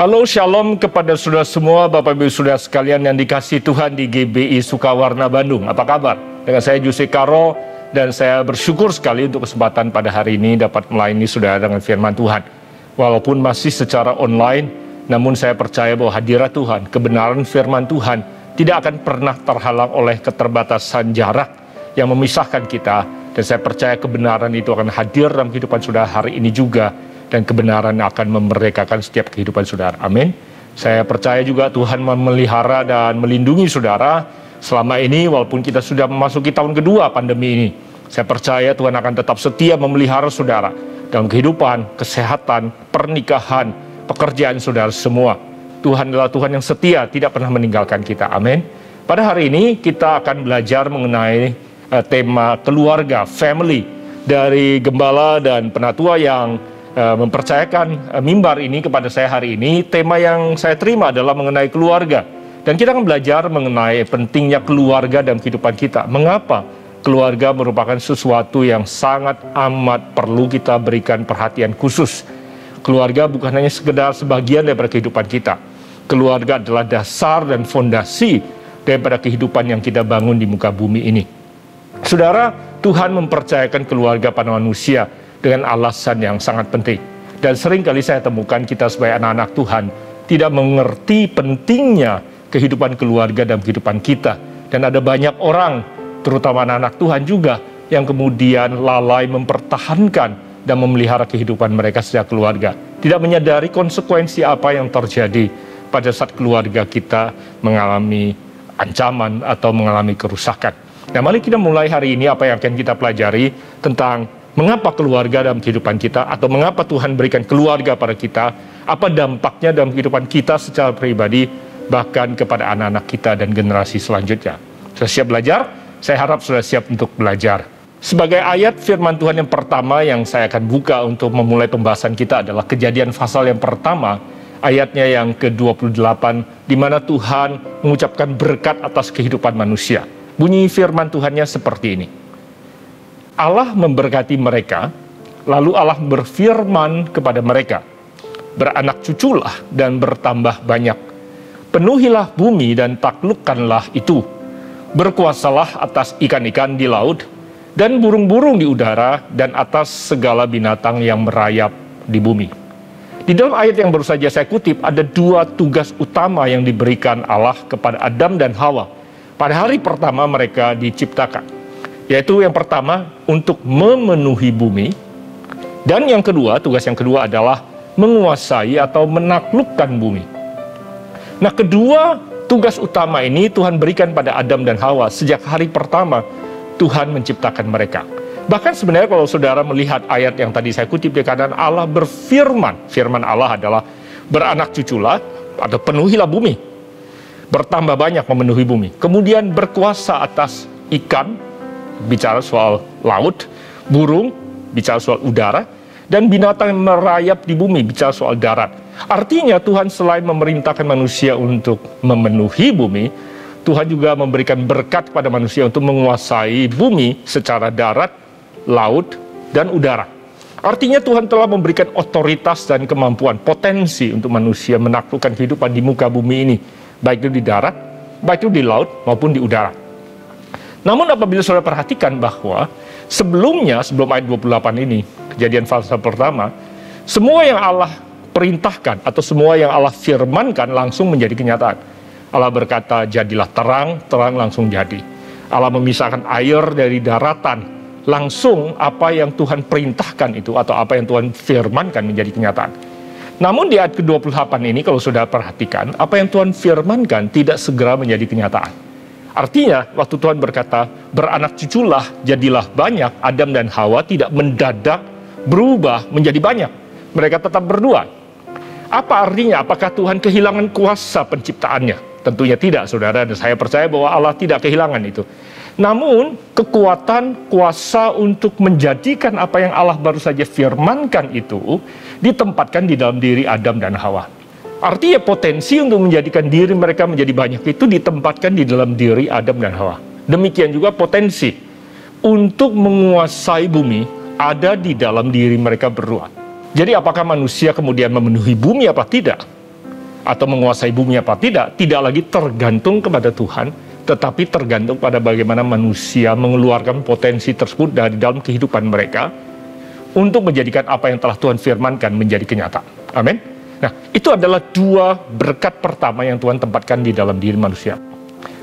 Halo, shalom kepada saudara semua, Bapak Ibu saudara sekalian yang dikasihi Tuhan di GBI Sukawarna Bandung. Apa kabar? Dengan saya Jose Caro, dan saya bersyukur sekali untuk kesempatan pada hari ini dapat melayani saudara dengan firman Tuhan. Walaupun masih secara online, namun saya percaya bahwa hadirat Tuhan, kebenaran firman Tuhan tidak akan pernah terhalang oleh keterbatasan jarak yang memisahkan kita. Dan saya percaya kebenaran itu akan hadir dalam kehidupan saudara hari ini juga, dan kebenaran akan memerdekakan setiap kehidupan saudara. Amin. Saya percaya juga Tuhan memelihara dan melindungi saudara selama ini, walaupun kita sudah memasuki tahun kedua pandemi ini. Saya percaya Tuhan akan tetap setia memelihara saudara dalam kehidupan, kesehatan, pernikahan, pekerjaan saudara semua. Tuhan adalah Tuhan yang setia, tidak pernah meninggalkan kita. Amin. Pada hari ini kita akan belajar mengenai tema keluarga, family, dari gembala dan penatua yang mempercayakan mimbar ini kepada saya hari ini. Tema yang saya terima adalah mengenai keluarga, dan kita akan belajar mengenai pentingnya keluarga dalam kehidupan kita. Mengapa keluarga merupakan sesuatu yang sangat amat perlu kita berikan perhatian khusus. Keluarga bukan hanya sekedar sebagian daripada kehidupan kita. Keluarga adalah dasar dan fondasi daripada kehidupan yang kita bangun di muka bumi ini. Saudara, Tuhan mempercayakan keluarga pada manusia dengan alasan yang sangat penting. Dan seringkali saya temukan kita sebagai anak-anak Tuhan tidak mengerti pentingnya kehidupan keluarga dalam kehidupan kita. Dan ada banyak orang, terutama anak-anak Tuhan juga, yang kemudian lalai mempertahankan dan memelihara kehidupan mereka sejak keluarga. Tidak menyadari konsekuensi apa yang terjadi pada saat keluarga kita mengalami ancaman atau mengalami kerusakan. Nah, mari kita mulai hari ini apa yang akan kita pelajari tentang mengapa keluarga dalam kehidupan kita, atau mengapa Tuhan berikan keluarga pada kita, apa dampaknya dalam kehidupan kita secara pribadi, bahkan kepada anak-anak kita dan generasi selanjutnya. Sudah siap belajar? Saya harap sudah siap untuk belajar. Sebagai ayat firman Tuhan yang pertama yang saya akan buka untuk memulai pembahasan kita adalah Kejadian pasal yang pertama, ayatnya yang ke-28, di mana Tuhan mengucapkan berkat atas kehidupan manusia. Bunyi firman Tuhannya seperti ini. Allah memberkati mereka, lalu Allah berfirman kepada mereka, beranak cuculah dan bertambah banyak. Penuhilah bumi dan taklukkanlah itu. Berkuasalah atas ikan-ikan di laut, dan burung-burung di udara, dan atas segala binatang yang merayap di bumi. Di dalam ayat yang baru saja saya kutip, ada dua tugas utama yang diberikan Allah kepada Adam dan Hawa pada hari pertama mereka diciptakan. Yaitu yang pertama, untuk memenuhi bumi. Dan yang kedua, tugas yang kedua adalah menguasai atau menaklukkan bumi. Nah, kedua tugas utama ini Tuhan berikan pada Adam dan Hawa sejak hari pertama Tuhan menciptakan mereka. Bahkan sebenarnya kalau saudara melihat ayat yang tadi saya kutip di kanan, Allah berfirman. Firman Allah adalah beranak cuculah atau penuhilah bumi. Bertambah banyak memenuhi bumi. Kemudian berkuasa atas ikan, bicara soal laut, burung, bicara soal udara, dan binatang yang merayap di bumi, bicara soal darat. Artinya Tuhan selain memerintahkan manusia untuk memenuhi bumi, Tuhan juga memberikan berkat kepada manusia untuk menguasai bumi secara darat, laut, dan udara. Artinya Tuhan telah memberikan otoritas dan kemampuan, potensi untuk manusia menaklukkan kehidupan di muka bumi ini, baik itu di darat, baik itu di laut, maupun di udara. Namun apabila saudara perhatikan bahwa sebelumnya, sebelum ayat 28 ini, kejadian fase pertama, semua yang Allah perintahkan atau semua yang Allah firmankan langsung menjadi kenyataan. Allah berkata, jadilah terang, terang langsung jadi. Allah memisahkan air dari daratan, langsung apa yang Tuhan perintahkan itu atau apa yang Tuhan firmankan menjadi kenyataan. Namun di ayat ke-28 ini kalau sudah perhatikan, apa yang Tuhan firmankan tidak segera menjadi kenyataan. Artinya waktu Tuhan berkata, beranak cuculah, jadilah banyak, Adam dan Hawa tidak mendadak berubah menjadi banyak. Mereka tetap berdua. Apa artinya? Apakah Tuhan kehilangan kuasa penciptaannya? Tentunya tidak, saudara. Dan saya percaya bahwa Allah tidak kehilangan itu. Namun, kekuatan, kuasa untuk menjadikan apa yang Allah baru saja firmankan itu ditempatkan di dalam diri Adam dan Hawa. Artinya potensi untuk menjadikan diri mereka menjadi banyak itu ditempatkan di dalam diri Adam dan Hawa. Demikian juga potensi untuk menguasai bumi ada di dalam diri mereka berdua. Jadi apakah manusia kemudian memenuhi bumi apa tidak? Atau menguasai bumi apa tidak? Tidak lagi tergantung kepada Tuhan, tetapi tergantung pada bagaimana manusia mengeluarkan potensi tersebut dari dalam kehidupan mereka untuk menjadikan apa yang telah Tuhan firmankan menjadi kenyataan. Amin. Nah, itu adalah dua berkat pertama yang Tuhan tempatkan di dalam diri manusia.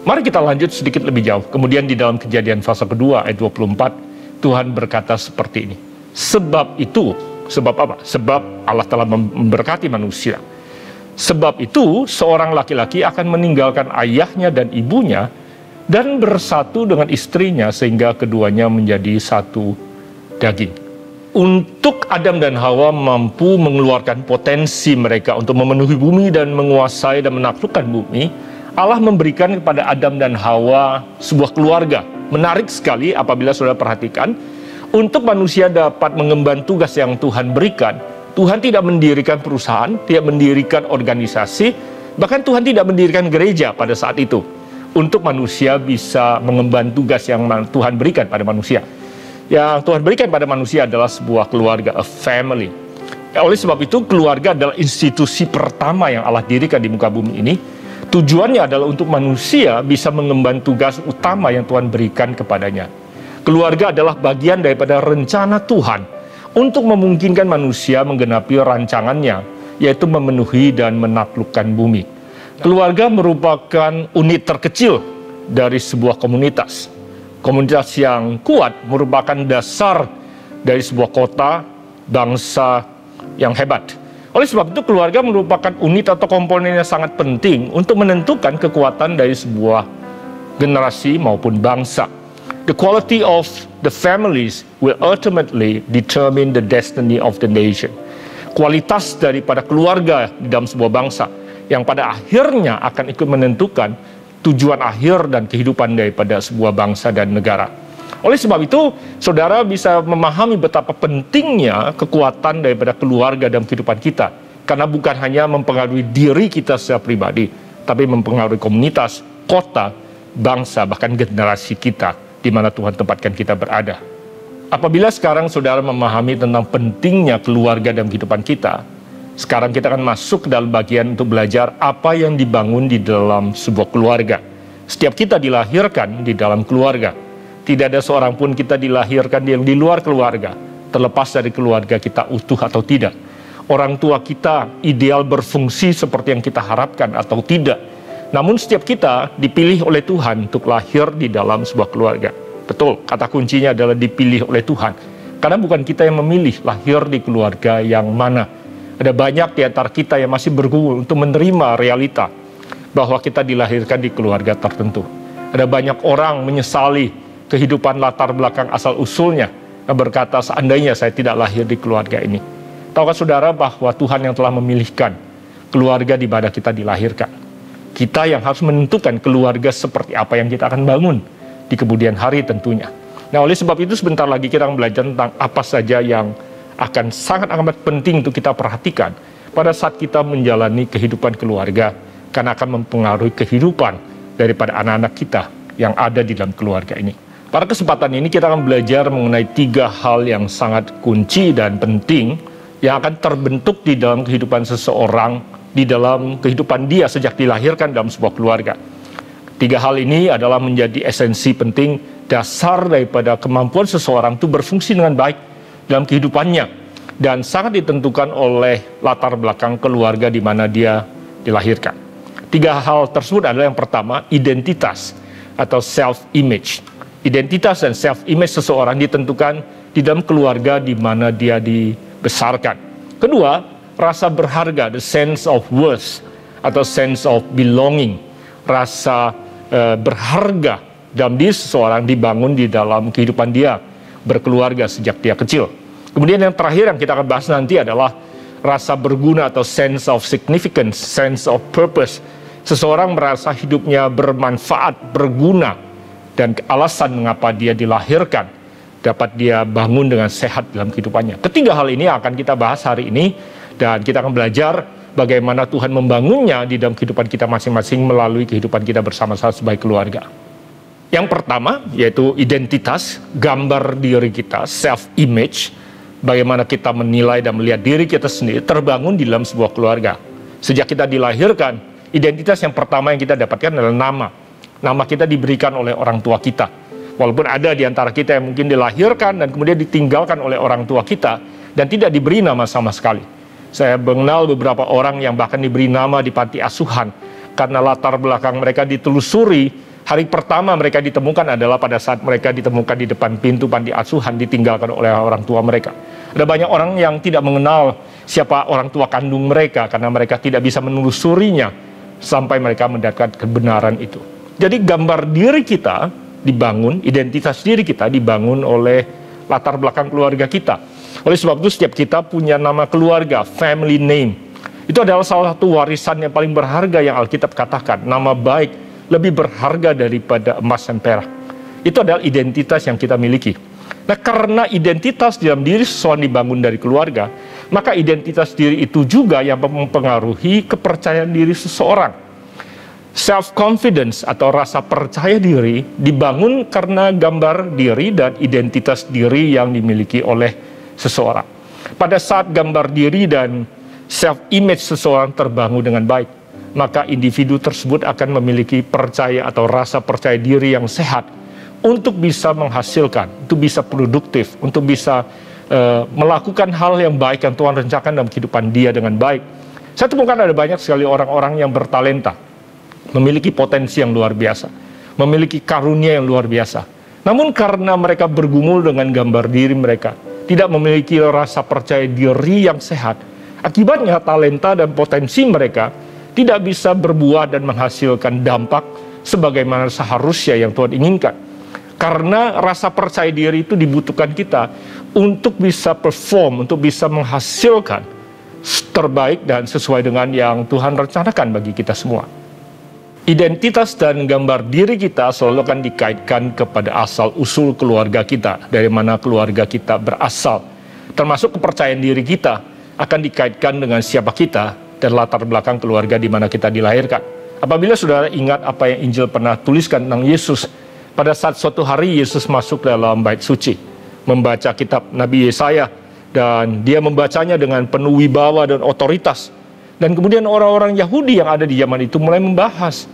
Mari kita lanjut sedikit lebih jauh. Kemudian di dalam kejadian fase kedua ayat 24, Tuhan berkata seperti ini. Sebab itu, sebab apa? Sebab Allah telah memberkati manusia. Sebab itu, seorang laki-laki akan meninggalkan ayahnya dan ibunya dan bersatu dengan istrinya sehingga keduanya menjadi satu daging. Untuk Adam dan Hawa mampu mengeluarkan potensi mereka untuk memenuhi bumi dan menguasai dan menaklukkan bumi, Allah memberikan kepada Adam dan Hawa sebuah keluarga. Menarik sekali apabila saudara perhatikan, untuk manusia dapat mengemban tugas yang Tuhan berikan, Tuhan tidak mendirikan perusahaan, tidak mendirikan organisasi, bahkan Tuhan tidak mendirikan gereja pada saat itu untuk manusia bisa mengemban tugas yang Tuhan berikan pada manusia. Yang Tuhan berikan pada manusia adalah sebuah keluarga, a family. Oleh sebab itu, keluarga adalah institusi pertama yang Allah dirikan di muka bumi ini. Tujuannya adalah untuk manusia bisa mengemban tugas utama yang Tuhan berikan kepadanya. Keluarga adalah bagian daripada rencana Tuhan untuk memungkinkan manusia menggenapi rancangannya, yaitu memenuhi dan menaklukkan bumi. Keluarga merupakan unit terkecil dari sebuah komunitas. Komunitas yang kuat merupakan dasar dari sebuah kota, bangsa yang hebat. Oleh sebab itu, keluarga merupakan unit atau komponen yang sangat penting untuk menentukan kekuatan dari sebuah generasi maupun bangsa. The quality of the families will ultimately determine the destiny of the nation. Kualitas daripada keluarga di dalam sebuah bangsa yang pada akhirnya akan ikut menentukan tujuan akhir dan kehidupan daripada sebuah bangsa dan negara. Oleh sebab itu, saudara bisa memahami betapa pentingnya kekuatan daripada keluarga dalam kehidupan kita. Karena bukan hanya mempengaruhi diri kita secara pribadi, tapi mempengaruhi komunitas, kota, bangsa, bahkan generasi kita di mana Tuhan tempatkan kita berada. Apabila sekarang saudara memahami tentang pentingnya keluarga dalam kehidupan kita, sekarang kita akan masuk ke dalam bagian untuk belajar apa yang dibangun di dalam sebuah keluarga. Setiap kita dilahirkan di dalam keluarga. Tidak ada seorang pun kita dilahirkan yang di luar keluarga, terlepas dari keluarga kita utuh atau tidak. Orang tua kita ideal berfungsi seperti yang kita harapkan atau tidak. Namun setiap kita dipilih oleh Tuhan untuk lahir di dalam sebuah keluarga. Betul, kata kuncinya adalah dipilih oleh Tuhan. Karena bukan kita yang memilih lahir di keluarga yang mana. Ada banyak di antara kita yang masih bergumul untuk menerima realita bahwa kita dilahirkan di keluarga tertentu. Ada banyak orang menyesali kehidupan latar belakang asal-usulnya dan berkata, seandainya saya tidak lahir di keluarga ini. Tahukah saudara bahwa Tuhan yang telah memilihkan keluarga di mana kita dilahirkan? Kita yang harus menentukan keluarga seperti apa yang kita akan bangun di kemudian hari tentunya. Nah, oleh sebab itu sebentar lagi kita akan belajar tentang apa saja yang akan sangat amat penting untuk kita perhatikan pada saat kita menjalani kehidupan keluarga, karena akan mempengaruhi kehidupan daripada anak-anak kita yang ada di dalam keluarga ini. Pada kesempatan ini kita akan belajar mengenai 3 hal yang sangat kunci dan penting yang akan terbentuk di dalam kehidupan seseorang, di dalam kehidupan dia sejak dilahirkan dalam sebuah keluarga. 3 hal ini adalah menjadi esensi penting, dasar daripada kemampuan seseorang itu berfungsi dengan baik dalam kehidupannya, dan sangat ditentukan oleh latar belakang keluarga di mana dia dilahirkan. 3 hal tersebut adalah yang pertama, identitas atau self-image. Identitas dan self-image seseorang ditentukan di dalam keluarga di mana dia dibesarkan. Kedua, rasa berharga, the sense of worth atau sense of belonging. Rasa berharga dalam diri seseorang dibangun di dalam kehidupan dia berkeluarga sejak dia kecil. Kemudian yang terakhir yang kita akan bahas nanti adalah rasa berguna atau sense of significance, sense of purpose. Seseorang merasa hidupnya bermanfaat, berguna, dan alasan mengapa dia dilahirkan dapat dia bangun dengan sehat dalam kehidupannya. Ketiga hal ini akan kita bahas hari ini, dan kita akan belajar bagaimana Tuhan membangunnya di dalam kehidupan kita masing-masing melalui kehidupan kita bersama-sama sebagai keluarga. Yang pertama yaitu identitas, gambar diri kita, self-image, bagaimana kita menilai dan melihat diri kita sendiri terbangun di dalam sebuah keluarga. Sejak kita dilahirkan, identitas yang pertama yang kita dapatkan adalah nama. Nama kita diberikan oleh orang tua kita. Walaupun ada di antara kita yang mungkin dilahirkan dan kemudian ditinggalkan oleh orang tua kita dan tidak diberi nama sama sekali. Saya mengenal beberapa orang yang bahkan diberi nama di panti asuhan karena latar belakang mereka ditelusuri. Hari pertama mereka ditemukan adalah pada saat mereka ditemukan di depan pintu panti asuhan, ditinggalkan oleh orang tua mereka. Ada banyak orang yang tidak mengenal siapa orang tua kandung mereka karena mereka tidak bisa menelusurinya sampai mereka mendapatkan kebenaran itu. Jadi gambar diri kita dibangun, identitas diri kita dibangun oleh latar belakang keluarga kita. Oleh sebab itu setiap kita punya nama keluarga, family name. Itu adalah salah satu warisan yang paling berharga yang Alkitab katakan. Nama baik lebih berharga daripada emas dan perak. Itu adalah identitas yang kita miliki. Nah, karena identitas dalam diri seseorang dibangun dari keluarga, maka identitas diri itu juga yang mempengaruhi kepercayaan diri seseorang. Self-confidence atau rasa percaya diri dibangun karena gambar diri dan identitas diri yang dimiliki oleh seseorang. Pada saat gambar diri dan self-image seseorang terbangun dengan baik, maka individu tersebut akan memiliki percaya atau rasa percaya diri yang sehat untuk bisa menghasilkan, untuk bisa produktif, untuk bisa melakukan hal yang baik yang Tuhan rencanakan dalam kehidupan dia dengan baik. Saya temukan ada banyak sekali orang-orang yang bertalenta, memiliki potensi yang luar biasa, memiliki karunia yang luar biasa. Namun karena mereka bergumul dengan gambar diri mereka, tidak memiliki rasa percaya diri yang sehat, akibatnya talenta dan potensi mereka tidak bisa berbuah dan menghasilkan dampak sebagaimana seharusnya yang Tuhan inginkan. Karena rasa percaya diri itu dibutuhkan kita untuk bisa perform, untuk bisa menghasilkan terbaik dan sesuai dengan yang Tuhan rencanakan bagi kita semua. Identitas dan gambar diri kita selalu akan dikaitkan kepada asal-usul keluarga kita, dari mana keluarga kita berasal. Termasuk kepercayaan diri kita akan dikaitkan dengan siapa kita dan latar belakang keluarga di mana kita dilahirkan. Apabila saudara ingat apa yang Injil pernah tuliskan tentang Yesus, pada saat suatu hari Yesus masuk dalam bait suci, membaca kitab Nabi Yesaya, dan dia membacanya dengan penuh wibawa dan otoritas. Dan kemudian orang-orang Yahudi yang ada di zaman itu mulai membahas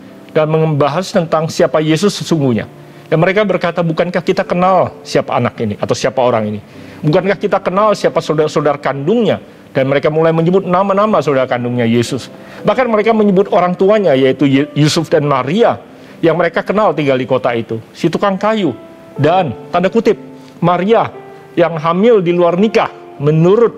tentang siapa Yesus sesungguhnya. Dan mereka berkata, bukankah kita kenal siapa anak ini atau siapa orang ini? Bukankah kita kenal siapa saudara-saudara kandungnya? Dan mereka mulai menyebut nama-nama saudara kandungnya Yesus. Bahkan mereka menyebut orang tuanya, yaitu Yusuf dan Maria, yang mereka kenal tinggal di kota itu. Si tukang kayu dan tanda kutip Maria yang hamil di luar nikah menurut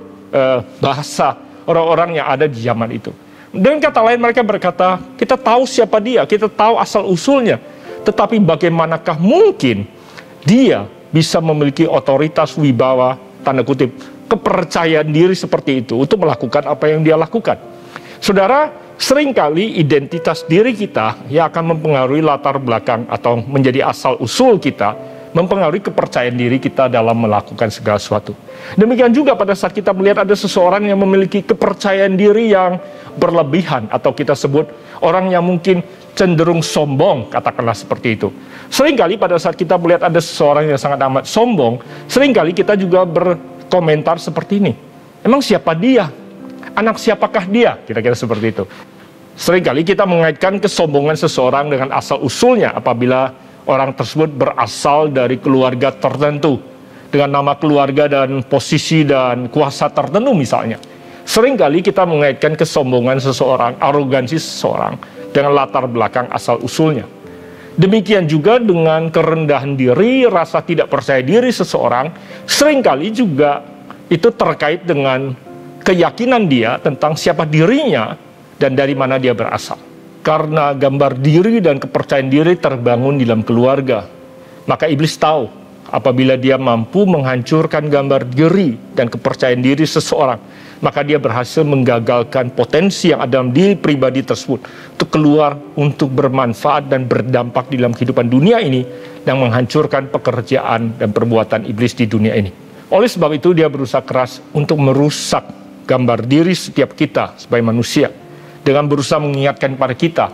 bahasa orang-orang yang ada di zaman itu. Dengan kata lain mereka berkata, kita tahu siapa dia, kita tahu asal-usulnya. Tetapi bagaimanakah mungkin dia bisa memiliki otoritas, wibawa, tanda kutip, kepercayaan diri seperti itu untuk melakukan apa yang dia lakukan. Saudara, seringkali identitas diri kita yang akan mempengaruhi latar belakang atau menjadi asal-usul kita mempengaruhi kepercayaan diri kita dalam melakukan segala sesuatu. Demikian juga pada saat kita melihat ada seseorang yang memiliki kepercayaan diri yang berlebihan, atau kita sebut orang yang mungkin cenderung sombong, katakanlah seperti itu. Seringkali pada saat kita melihat ada seseorang yang sangat amat sombong, seringkali kita juga berkomentar seperti ini. Emang siapa dia? Anak siapakah dia? Kira-kira seperti itu. Seringkali kita mengaitkan kesombongan seseorang dengan asal-usulnya apabila orang tersebut berasal dari keluarga tertentu, dengan nama keluarga dan posisi dan kuasa tertentu misalnya. Seringkali kita mengaitkan kesombongan seseorang, arogansi seseorang dengan latar belakang asal-usulnya. Demikian juga dengan kerendahan diri, rasa tidak percaya diri seseorang, seringkali juga itu terkait dengan keyakinan dia tentang siapa dirinya dan dari mana dia berasal. Karena gambar diri dan kepercayaan diri terbangun di dalam keluarga, maka iblis tahu apabila dia mampu menghancurkan gambar diri dan kepercayaan diri seseorang, maka dia berhasil menggagalkan potensi yang ada dalam diri pribadi tersebut untuk keluar, untuk bermanfaat dan berdampak di dalam kehidupan dunia ini, yang menghancurkan pekerjaan dan perbuatan iblis di dunia ini. Oleh sebab itu dia berusaha keras untuk merusak gambar diri setiap kita sebagai manusia, dengan berusaha mengingatkan kepada kita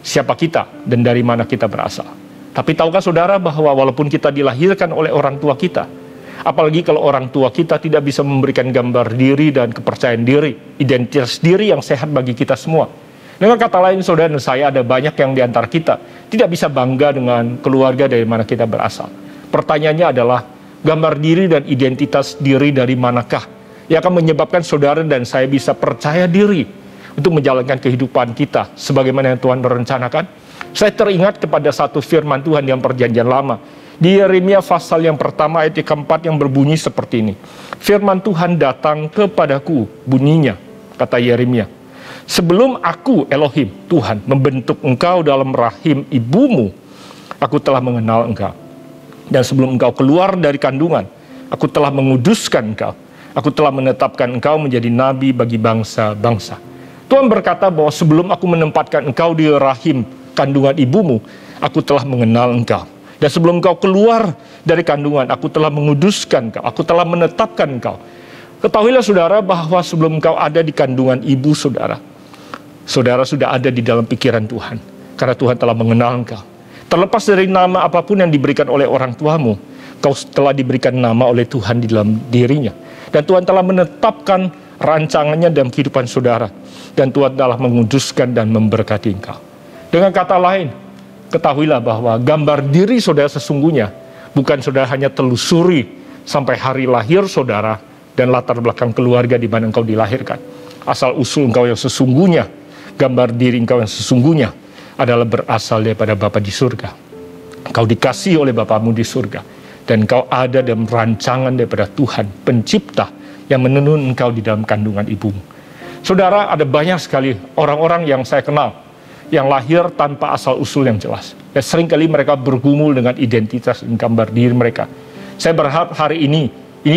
siapa kita dan dari mana kita berasal. Tapi tahukah saudara bahwa walaupun kita dilahirkan oleh orang tua kita, apalagi kalau orang tua kita tidak bisa memberikan gambar diri dan kepercayaan diri, identitas diri yang sehat bagi kita semua. Dengan kata lain, saudara dan saya, ada banyak yang diantara kita tidak bisa bangga dengan keluarga dari mana kita berasal. Pertanyaannya adalah, gambar diri dan identitas diri dari manakah yang akan menyebabkan saudara dan saya bisa percaya diri untuk menjalankan kehidupan kita sebagaimana yang Tuhan merencanakan? Saya teringat kepada satu firman Tuhan yang perjanjian lama. Di Yeremia pasal yang pertama ayat yang keempat yang berbunyi seperti ini. Firman Tuhan datang kepadaku, bunyinya, kata Yeremia. Sebelum aku, Elohim, Tuhan, membentuk engkau dalam rahim ibumu, aku telah mengenal engkau. Dan sebelum engkau keluar dari kandungan, aku telah menguduskan engkau. Aku telah menetapkan engkau menjadi nabi bagi bangsa-bangsa. Tuhan berkata bahwa sebelum aku menempatkan engkau di rahim kandungan ibumu, aku telah mengenal engkau. Dan sebelum engkau keluar dari kandungan, aku telah menguduskan engkau. Aku telah menetapkan engkau. Ketahuilah saudara bahwa sebelum engkau ada di kandungan ibu saudara, saudara sudah ada di dalam pikiran Tuhan. Karena Tuhan telah mengenal engkau. Terlepas dari nama apapun yang diberikan oleh orang tuamu, kau telah diberikan nama oleh Tuhan di dalam dirinya. Dan Tuhan telah menetapkan rancangannya dalam kehidupan saudara. Dan Tuhan telah menguduskan dan memberkati engkau. Dengan kata lain, ketahuilah bahwa gambar diri saudara sesungguhnya bukan saudara hanya telusuri sampai hari lahir saudara dan latar belakang keluarga di mana engkau dilahirkan. Asal usul engkau yang sesungguhnya, gambar diri engkau yang sesungguhnya adalah berasal daripada Bapa di surga. Engkau dikasihi oleh Bapamu di surga. Dan engkau ada dalam rancangan daripada Tuhan, pencipta yang menenun engkau di dalam kandungan ibumu. Saudara, ada banyak sekali orang-orang yang saya kenal yang lahir tanpa asal-usul yang jelas. Dan seringkali mereka bergumul dengan identitas dan gambar diri mereka. Saya berharap hari ini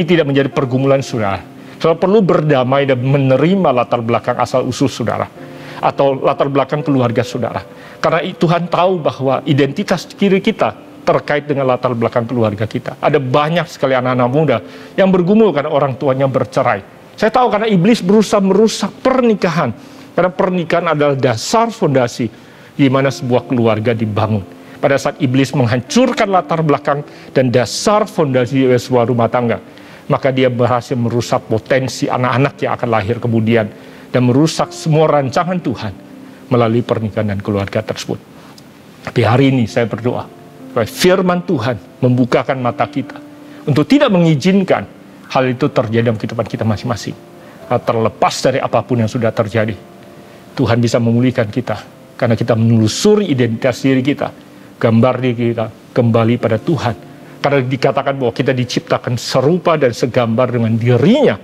tidak menjadi pergumulan saudara. Saudara perlu berdamai dan menerima latar belakang asal-usul saudara, atau latar belakang keluarga saudara. Karena Tuhan tahu bahwa identitas diri kita terkait dengan latar belakang keluarga kita. Ada banyak sekali anak-anak muda yang bergumul karena orang tuanya bercerai. Saya tahu karena iblis berusaha merusak pernikahan. Karena pernikahan adalah dasar fondasi di mana sebuah keluarga dibangun. Pada saat iblis menghancurkan latar belakang dan dasar fondasi sebuah rumah tangga, maka dia berhasil merusak potensi anak-anak yang akan lahir kemudian dan merusak semua rancangan Tuhan melalui pernikahan dan keluarga tersebut. Tapi hari ini saya berdoa supaya firman Tuhan membukakan mata kita untuk tidak mengizinkan hal itu terjadi dalam kehidupan kita masing-masing. Terlepas dari apapun yang sudah terjadi, Tuhan bisa memulihkan kita karena kita menelusuri identitas diri kita, gambar diri kita kembali pada Tuhan. Karena dikatakan bahwa kita diciptakan serupa dan segambar dengan dirinya,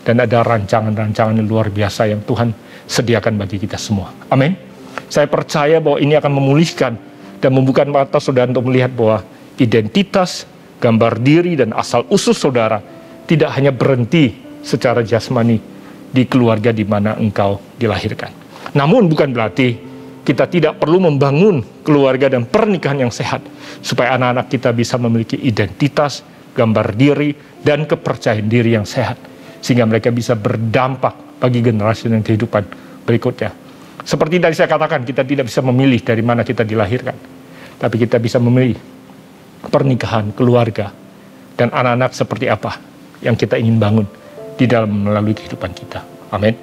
dan ada rancangan-rancangan luar biasa yang Tuhan sediakan bagi kita semua. Amin. Saya percaya bahwa ini akan memulihkan dan membuka mata saudara untuk melihat bahwa identitas, gambar diri, dan asal-usul saudara tidak hanya berhenti secara jasmani di keluarga di mana engkau dilahirkan. Namun bukan berarti kita tidak perlu membangun keluarga dan pernikahan yang sehat supaya anak-anak kita bisa memiliki identitas, gambar diri, dan kepercayaan diri yang sehat. Sehingga mereka bisa berdampak bagi generasi dan kehidupan berikutnya. Seperti tadi saya katakan, kita tidak bisa memilih dari mana kita dilahirkan. Tapi kita bisa memilih pernikahan, keluarga, dan anak-anak seperti apa yang kita ingin bangun di dalam melalui kehidupan kita. Amin.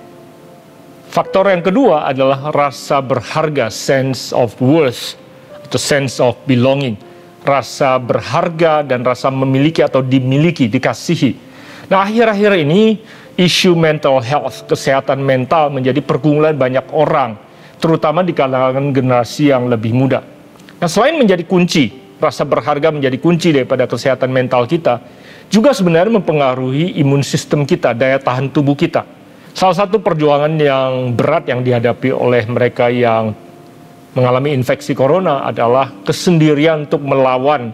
Faktor yang kedua adalah rasa berharga, sense of worth, atau sense of belonging. Rasa berharga dan rasa memiliki atau dimiliki, dikasihi. Nah, akhir-akhir ini isu mental health, kesehatan mental menjadi pergumulan banyak orang, terutama di kalangan generasi yang lebih muda. Nah, selain menjadi kunci, rasa berharga menjadi kunci daripada kesehatan mental kita, juga sebenarnya mempengaruhi imun sistem kita, daya tahan tubuh kita. Salah satu perjuangan yang berat yang dihadapi oleh mereka yang mengalami infeksi corona adalah kesendirian untuk melawan,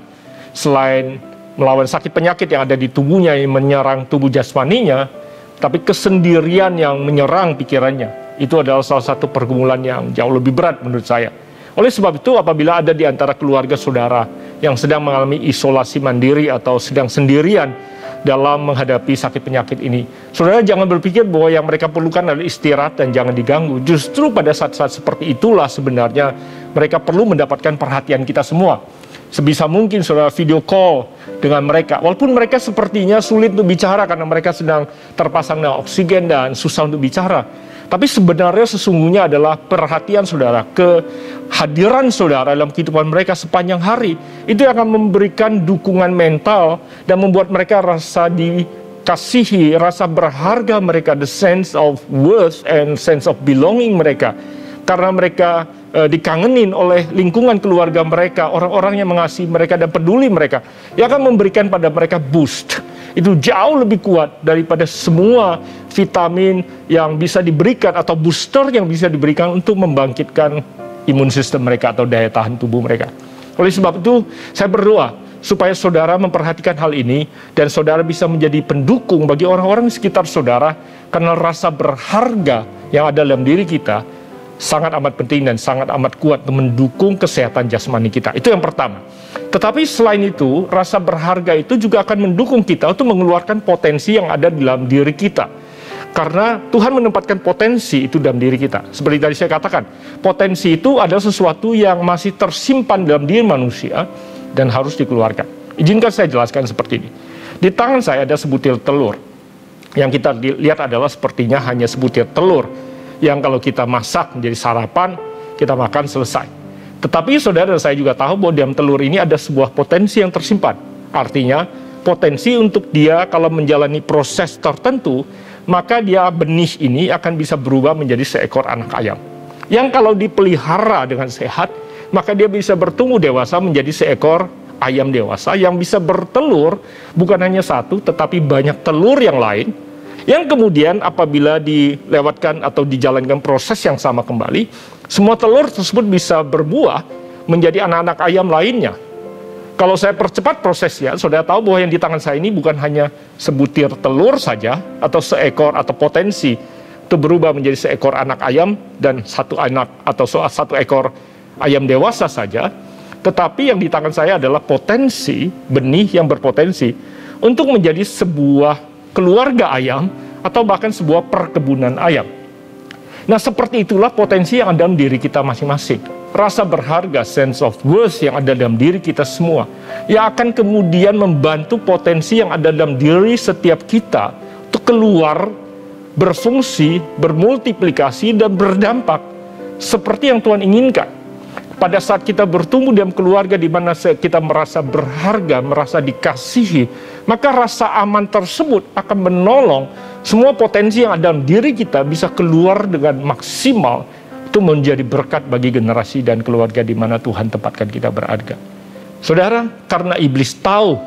selain melawan sakit penyakit yang ada di tubuhnya yang menyerang tubuh jasmaninya, tapi kesendirian yang menyerang pikirannya. Itu adalah salah satu pergumulan yang jauh lebih berat menurut saya. Oleh sebab itu, apabila ada di antara keluarga saudara yang sedang mengalami isolasi mandiri atau sedang sendirian dalam menghadapi sakit penyakit ini, saudara jangan berpikir bahwa yang mereka perlukan adalah istirahat dan jangan diganggu. Justru pada saat-saat seperti itulah sebenarnya mereka perlu mendapatkan perhatian kita semua. Sebisa mungkin saudara video call dengan mereka, walaupun mereka sepertinya sulit untuk bicara karena mereka sedang terpasang dengan oksigen dan susah untuk bicara. Tapi sebenarnya sesungguhnya adalah perhatian saudara, kehadiran saudara dalam kehidupan mereka sepanjang hari. Itu yang akan memberikan dukungan mental dan membuat mereka rasa dikasihi, rasa berharga mereka, the sense of worth and sense of belonging mereka. Karena mereka dikangenin oleh lingkungan keluarga mereka, orang-orang yang mengasihi mereka dan peduli mereka. Yang akan memberikan pada mereka boost. Itu jauh lebih kuat daripada semua vitamin yang bisa diberikan atau booster yang bisa diberikan untuk membangkitkan imun sistem mereka atau daya tahan tubuh mereka. Oleh sebab itu, saya berdoa supaya saudara memperhatikan hal ini dan saudara bisa menjadi pendukung bagi orang-orang di sekitar saudara, karena rasa berharga yang ada dalam diri kita sangat amat penting dan sangat amat kuat untuk mendukung kesehatan jasmani kita. Itu yang pertama. Tetapi selain itu, rasa berharga itu juga akan mendukung kita untuk mengeluarkan potensi yang ada di dalam diri kita. Karena Tuhan menempatkan potensi itu dalam diri kita. Seperti tadi saya katakan, potensi itu adalah sesuatu yang masih tersimpan dalam diri manusia dan harus dikeluarkan. Izinkan saya jelaskan seperti ini. Di tangan saya ada sebutir telur. Yang kita lihat adalah sepertinya hanya sebutir telur yang kalau kita masak menjadi sarapan, kita makan selesai. Tetapi saudara dan saya juga tahu bahwa dalam telur ini ada sebuah potensi yang tersimpan. Artinya, potensi untuk dia kalau menjalani proses tertentu, maka dia benih ini akan bisa berubah menjadi seekor anak ayam. Yang kalau dipelihara dengan sehat, maka dia bisa bertumbuh dewasa menjadi seekor ayam dewasa yang bisa bertelur, bukan hanya satu, tetapi banyak telur yang lain, yang kemudian apabila dilewatkan atau dijalankan proses yang sama kembali, semua telur tersebut bisa berbuah menjadi anak-anak ayam lainnya. Kalau saya percepat prosesnya, saudara tahu bahwa yang di tangan saya ini bukan hanya sebutir telur saja, atau seekor atau potensi itu berubah menjadi seekor anak ayam dan satu anak atau satu ekor ayam dewasa saja, tetapi yang di tangan saya adalah potensi, benih yang berpotensi untuk menjadi sebuah keluarga ayam, atau bahkan sebuah perkebunan ayam. Nah, seperti itulah potensi yang ada dalam diri kita masing-masing. Rasa berharga, sense of worth yang ada dalam diri kita semua, yang akan kemudian membantu potensi yang ada dalam diri setiap kita untuk keluar, berfungsi, bermultiplikasi, dan berdampak seperti yang Tuhan inginkan. Pada saat kita bertumbuh dalam keluarga di mana kita merasa berharga, merasa dikasihi, maka rasa aman tersebut akan menolong semua potensi yang ada dalam diri kita bisa keluar dengan maksimal, itu menjadi berkat bagi generasi dan keluarga di mana Tuhan tempatkan kita berada. Saudara, karena iblis tahu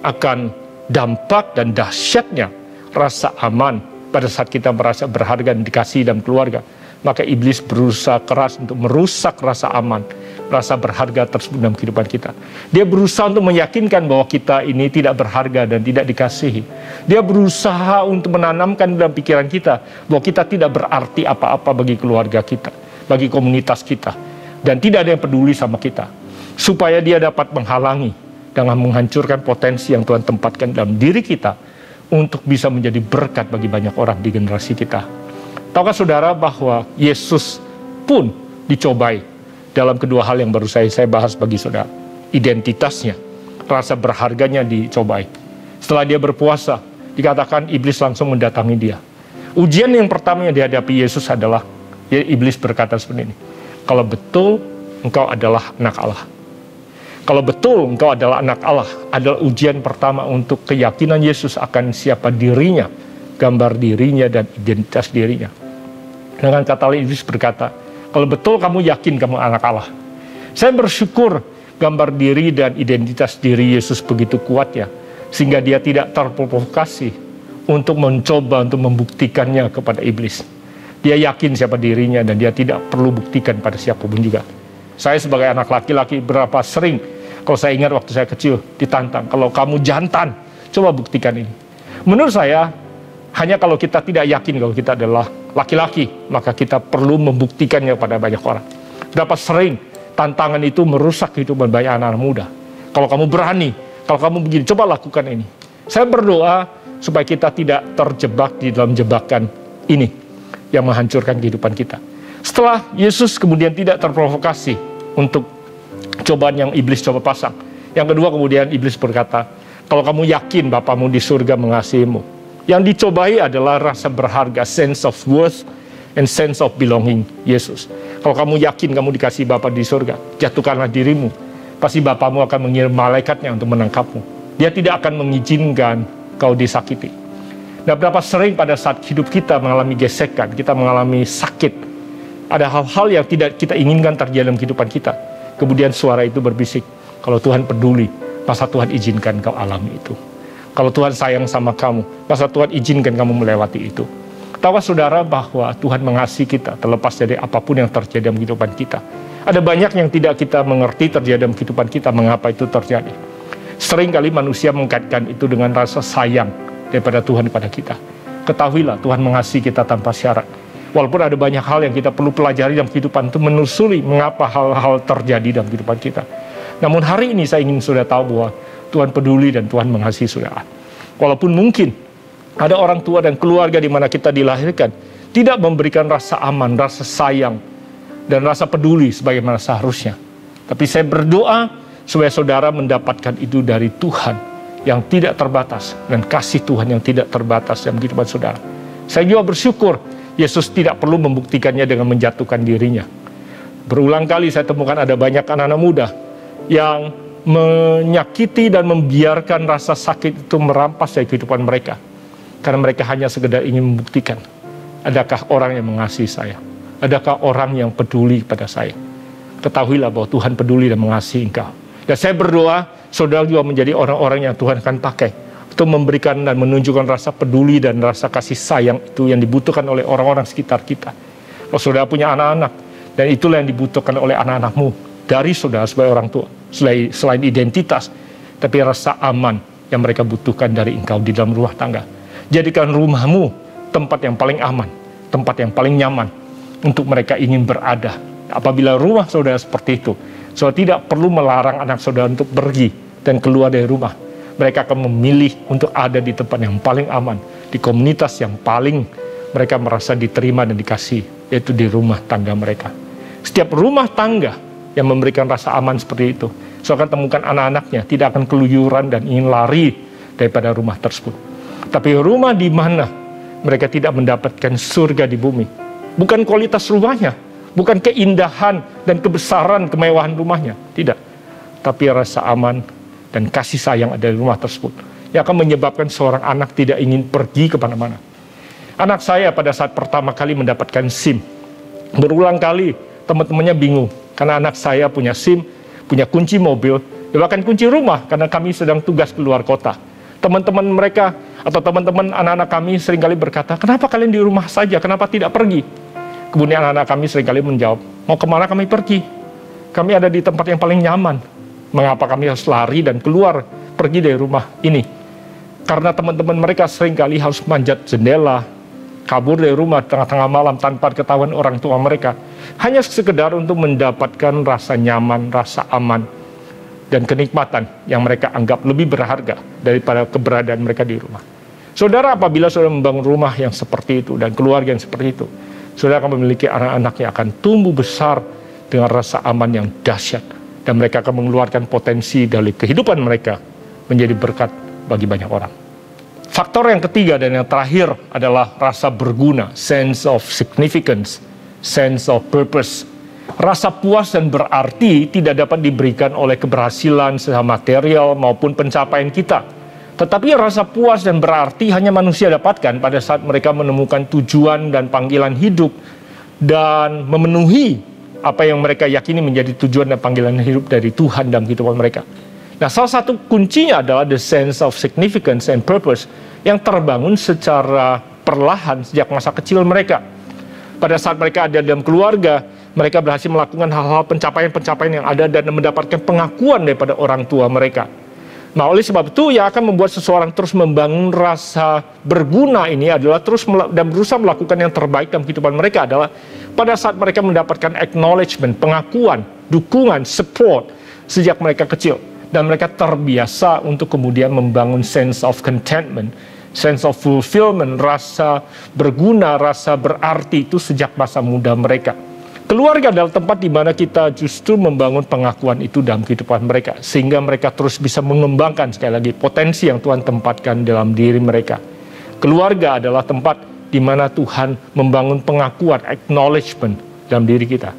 akan dampak dan dahsyatnya rasa aman pada saat kita merasa berharga dan dikasihi dalam keluarga, maka iblis berusaha keras untuk merusak rasa aman, rasa berharga tersebut dalam kehidupan kita. Dia berusaha untuk meyakinkan bahwa kita ini tidak berharga dan tidak dikasihi. Dia berusaha untuk menanamkan dalam pikiran kita bahwa kita tidak berarti apa-apa bagi keluarga kita, bagi komunitas kita, dan tidak ada yang peduli sama kita, supaya dia dapat menghalangi dan menghancurkan potensi yang Tuhan tempatkan dalam diri kita untuk bisa menjadi berkat bagi banyak orang di generasi kita. Tahukah saudara bahwa Yesus pun dicobai dalam kedua hal yang baru saya bahas bagi saudara. Identitasnya, rasa berharganya dicobai. Setelah dia berpuasa, dikatakan iblis langsung mendatangi dia. Ujian yang pertama yang dihadapi Yesus adalah, iblis berkata seperti ini, kalau betul engkau adalah anak Allah. Kalau betul engkau adalah anak Allah, adalah ujian pertama untuk keyakinan Yesus akan siapa dirinya, gambar dirinya dan identitas dirinya. Dengan kata lain, iblis berkata, kalau betul kamu yakin kamu anak Allah. Saya bersyukur gambar diri dan identitas diri Yesus begitu kuat ya, sehingga dia tidak terprovokasi untuk mencoba untuk membuktikannya kepada iblis. Dia yakin siapa dirinya dan dia tidak perlu buktikan pada siapapun juga. Saya sebagai anak laki-laki berapa sering, kalau saya ingat waktu saya kecil, ditantang, kalau kamu jantan, coba buktikan ini. Menurut saya, hanya kalau kita tidak yakin kalau kita adalah laki-laki, maka kita perlu membuktikannya pada banyak orang. Berapa sering tantangan itu merusak kehidupan banyak anak-anak muda. Kalau kamu berani, kalau kamu begini, coba lakukan ini. Saya berdoa supaya kita tidak terjebak di dalam jebakan ini yang menghancurkan kehidupan kita. Setelah Yesus kemudian tidak terprovokasi untuk cobaan yang iblis coba pasang. Yang kedua kemudian iblis berkata, kalau kamu yakin Bapamu di surga mengasihimu. Yang dicobai adalah rasa berharga, sense of worth and sense of belonging Yesus. Kalau kamu yakin kamu dikasih Bapa di surga, jatuhkanlah dirimu. Pasti Bapamu akan mengirim malaikatnya untuk menangkapmu. Dia tidak akan mengizinkan kau disakiti. Nah, berapa sering pada saat hidup kita mengalami gesekan, kita mengalami sakit, ada hal-hal yang tidak kita inginkan terjadi dalam kehidupan kita. Kemudian suara itu berbisik, kalau Tuhan peduli, masa Tuhan izinkan kau alami itu. Kalau Tuhan sayang sama kamu, masa Tuhan izinkan kamu melewati itu. Tahukah saudara bahwa Tuhan mengasihi kita terlepas dari apapun yang terjadi dalam kehidupan kita. Ada banyak yang tidak kita mengerti terjadi dalam kehidupan kita, mengapa itu terjadi. Seringkali manusia mengkaitkan itu dengan rasa sayang daripada Tuhan kepada kita. Ketahuilah Tuhan mengasihi kita tanpa syarat. Walaupun ada banyak hal yang kita perlu pelajari dalam kehidupan itu, menelusuri mengapa hal-hal terjadi dalam kehidupan kita. Namun hari ini saya ingin saudara tahu bahwa Tuhan peduli dan Tuhan mengasihi saudara. Walaupun mungkin ada orang tua dan keluarga di mana kita dilahirkan tidak memberikan rasa aman, rasa sayang, dan rasa peduli sebagaimana seharusnya. Tapi saya berdoa supaya saudara mendapatkan itu dari Tuhan yang tidak terbatas dan kasih Tuhan yang tidak terbatas dalam kehidupan saudara. Saya juga bersyukur Yesus tidak perlu membuktikannya dengan menjatuhkan dirinya. Berulang kali saya temukan ada banyak anak-anak muda yang menyakiti dan membiarkan rasa sakit itu merampas dari kehidupan mereka. Karena mereka hanya sekedar ingin membuktikan, adakah orang yang mengasihi saya? Adakah orang yang peduli pada saya? Ketahuilah bahwa Tuhan peduli dan mengasihi engkau. Dan saya berdoa, saudara juga menjadi orang-orang yang Tuhan akan pakai untuk memberikan dan menunjukkan rasa peduli dan rasa kasih sayang itu yang dibutuhkan oleh orang-orang sekitar kita. Kalau saudara punya anak-anak, dan itulah yang dibutuhkan oleh anak-anakmu dari saudara sebagai orang tua. Selain identitas, tapi rasa aman yang mereka butuhkan dari engkau di dalam rumah tangga. Jadikan rumahmu tempat yang paling aman, tempat yang paling nyaman untuk mereka ingin berada. Apabila rumah saudara seperti itu, saudara tidak perlu melarang anak saudara untuk pergi dan keluar dari rumah. Mereka akan memilih untuk ada di tempat yang paling aman, di komunitas yang paling mereka merasa diterima dan dikasih, yaitu di rumah tangga mereka. Setiap rumah tangga yang memberikan rasa aman seperti itu, saudara akan temukan anak-anaknya tidak akan keluyuran dan ingin lari daripada rumah tersebut. Tapi rumah di mana mereka tidak mendapatkan surga di bumi, bukan kualitas rumahnya, bukan keindahan dan kebesaran kemewahan rumahnya, tidak. Tapi rasa aman dan kasih sayang ada di rumah tersebut yang akan menyebabkan seorang anak tidak ingin pergi kemana-mana. Anak saya pada saat pertama kali mendapatkan SIM, berulang kali teman-temannya bingung karena anak saya punya SIM, punya kunci mobil, bahkan kunci rumah karena kami sedang tugas keluar kota. Teman-teman mereka atau teman-teman anak-anak kami seringkali berkata, kenapa kalian di rumah saja, kenapa tidak pergi? Kemudian anak-anak kami seringkali menjawab, mau kemana kami pergi? Kami ada di tempat yang paling nyaman. Mengapa kami harus lari dan keluar pergi dari rumah ini? Karena teman-teman mereka seringkali harus manjat jendela, kabur dari rumah tengah-tengah malam tanpa ketahuan orang tua mereka. hanya sekedar untuk mendapatkan rasa nyaman, rasa aman, dan kenikmatan yang mereka anggap lebih berharga daripada keberadaan mereka di rumah. Saudara, apabila saudara membangun rumah yang seperti itu dan keluarga yang seperti itu, saudara akan memiliki anak-anak yang akan tumbuh besar dengan rasa aman yang dahsyat, dan mereka akan mengeluarkan potensi dari kehidupan mereka menjadi berkat bagi banyak orang. Faktor yang ketiga dan yang terakhir adalah rasa berguna, sense of significance, sense of purpose. Rasa puas dan berarti tidak dapat diberikan oleh keberhasilan secara material maupun pencapaian kita. Tetapi rasa puas dan berarti hanya manusia dapatkan pada saat mereka menemukan tujuan dan panggilan hidup dan memenuhi apa yang mereka yakini menjadi tujuan dan panggilan hidup dari Tuhan dalam kehidupan mereka. Nah, salah satu kuncinya adalah the sense of significance and purpose yang terbangun secara perlahan sejak masa kecil mereka. Pada saat mereka ada dalam keluarga, mereka berhasil melakukan hal-hal pencapaian-pencapaian yang ada dan mendapatkan pengakuan daripada orang tua mereka. Nah, oleh sebab itu yang akan membuat seseorang terus membangun rasa berguna ini adalah terus dan berusaha melakukan yang terbaik dalam kehidupan mereka adalah pada saat mereka mendapatkan acknowledgement, pengakuan, dukungan, support sejak mereka kecil. Dan mereka terbiasa untuk kemudian membangun sense of contentment, sense of fulfillment, rasa berguna, rasa berarti itu sejak masa muda mereka. Keluarga adalah tempat di mana kita justru membangun pengakuan itu dalam kehidupan mereka, sehingga mereka terus bisa mengembangkan sekali lagi potensi yang Tuhan tempatkan dalam diri mereka. Keluarga adalah tempat di mana Tuhan membangun pengakuan, acknowledgement dalam diri kita.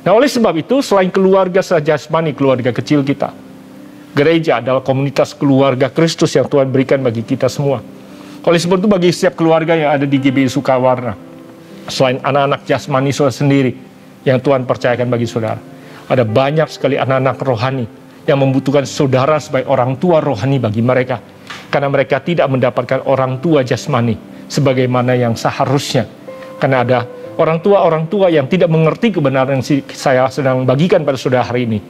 Nah, oleh sebab itu, selain keluarga secara jasmani, keluarga kecil kita, gereja adalah komunitas keluarga Kristus yang Tuhan berikan bagi kita semua. Oleh sebab itu, bagi setiap keluarga yang ada di GBI Sukawarna, selain anak-anak jasmani saudara sendiri yang Tuhan percayakan bagi saudara, ada banyak sekali anak-anak rohani yang membutuhkan saudara sebagai orang tua rohani bagi mereka. Karena mereka tidak mendapatkan orang tua jasmani sebagaimana yang seharusnya. Karena ada orang tua yang tidak mengerti kebenaran yang saya sedang bagikan pada saudara hari ini.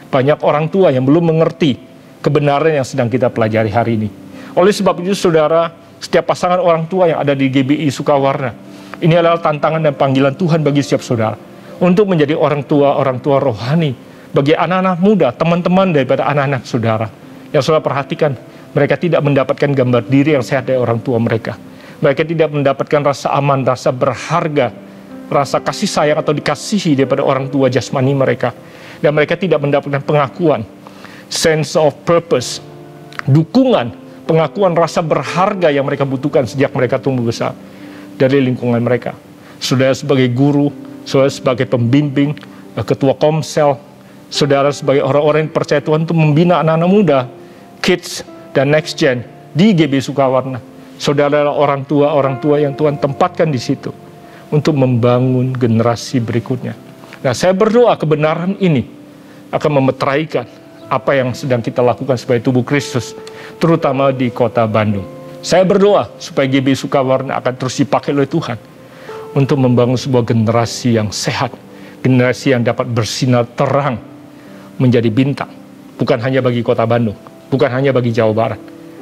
Banyak orang tua yang belum mengerti kebenaran yang sedang kita pelajari hari ini. Oleh sebab itu, saudara, setiap pasangan orang tua yang ada di GBI Sukawarna, ini adalah tantangan dan panggilan Tuhan bagi setiap saudara untuk menjadi orang tua rohani bagi anak-anak muda, teman-teman daripada anak-anak saudara. Yang saudara perhatikan, mereka tidak mendapatkan gambar diri yang sehat dari orang tua mereka. Mereka tidak mendapatkan rasa aman, rasa berharga, rasa kasih sayang atau dikasihi daripada orang tua jasmani mereka. Dan mereka tidak mendapatkan pengakuan, sense of purpose, dukungan, pengakuan rasa berharga yang mereka butuhkan sejak mereka tumbuh besar dari lingkungan mereka. Saudara sebagai guru, saudara sebagai pembimbing, ketua komsel, saudara sebagai orang-orang yang percaya Tuhan untuk membina anak-anak muda, kids, dan next gen di GBI Sukawarna. Saudara adalah orang tua yang Tuhan tempatkan di situ untuk membangun generasi berikutnya. Nah, saya berdoa kebenaran ini akan memeteraikan apa yang sedang kita lakukan sebagai tubuh Kristus, terutama di kota Bandung. Saya berdoa supaya GBI Sukawarna akan terus dipakai oleh Tuhan untuk membangun sebuah generasi yang sehat, generasi yang dapat bersinar terang menjadi bintang, bukan hanya bagi kota Bandung, bukan hanya bagi Jawa Barat,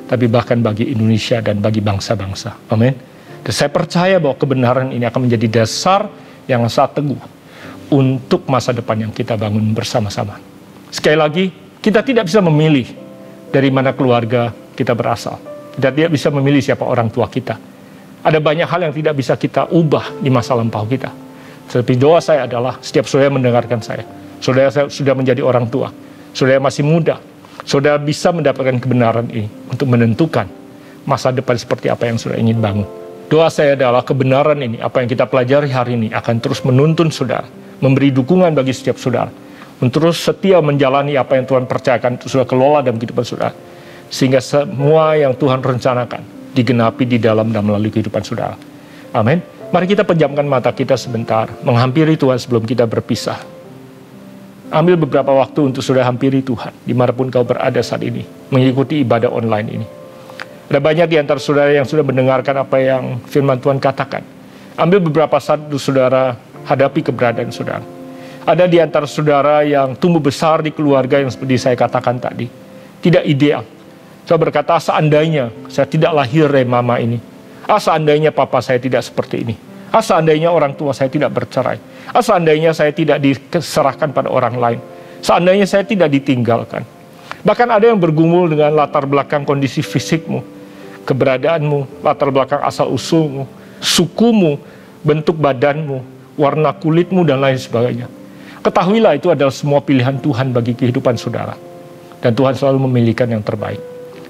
tapi bahkan bagi Indonesia dan bagi bangsa-bangsa. Amin. Dan saya percaya bahwa kebenaran ini akan menjadi dasar yang sangat teguh untuk masa depan yang kita bangun bersama-sama. Sekali lagi, kita tidak bisa memilih dari mana keluarga kita berasal. Kita tidak bisa memilih siapa orang tua kita. Ada banyak hal yang tidak bisa kita ubah di masa lampau kita. Tapi doa saya adalah setiap saudara mendengarkan saya, saudara sudah menjadi orang tua, saudara masih muda, saudara bisa mendapatkan kebenaran ini untuk menentukan masa depan seperti apa yang saudara ingin bangun. Doa saya adalah kebenaran ini, apa yang kita pelajari hari ini akan terus menuntun saudara, memberi dukungan bagi setiap saudara untuk terus setia menjalani apa yang Tuhan percayakan untuk saudara kelola dalam kehidupan saudara, sehingga semua yang Tuhan rencanakan digenapi di dalam dan melalui kehidupan saudara. Amin. Mari kita pejamkan mata kita sebentar, menghampiri Tuhan sebelum kita berpisah. Ambil beberapa waktu untuk saudara hampiri Tuhan dimanapun kau berada saat ini, mengikuti ibadah online ini. Ada banyak di antara saudara yang sudah mendengarkan apa yang firman Tuhan katakan. Ambil beberapa saat untuk saudara hadapi keberadaan saudara. Ada di antara saudara yang tumbuh besar di keluarga yang seperti saya katakan tadi, tidak ideal. Saya berkata, seandainya saya tidak lahir dari mama ini, seandainya papa saya tidak seperti ini, Seandainya orang tua saya tidak bercerai. Seandainya saya tidak diserahkan pada orang lain. Seandainya saya tidak ditinggalkan. Bahkan ada yang bergumul dengan latar belakang kondisi fisikmu, keberadaanmu, latar belakang asal-usulmu, sukumu, bentuk badanmu, warna kulitmu, dan lain sebagainya. Ketahuilah itu adalah semua pilihan Tuhan bagi kehidupan saudara. Dan Tuhan selalu memilihkan yang terbaik.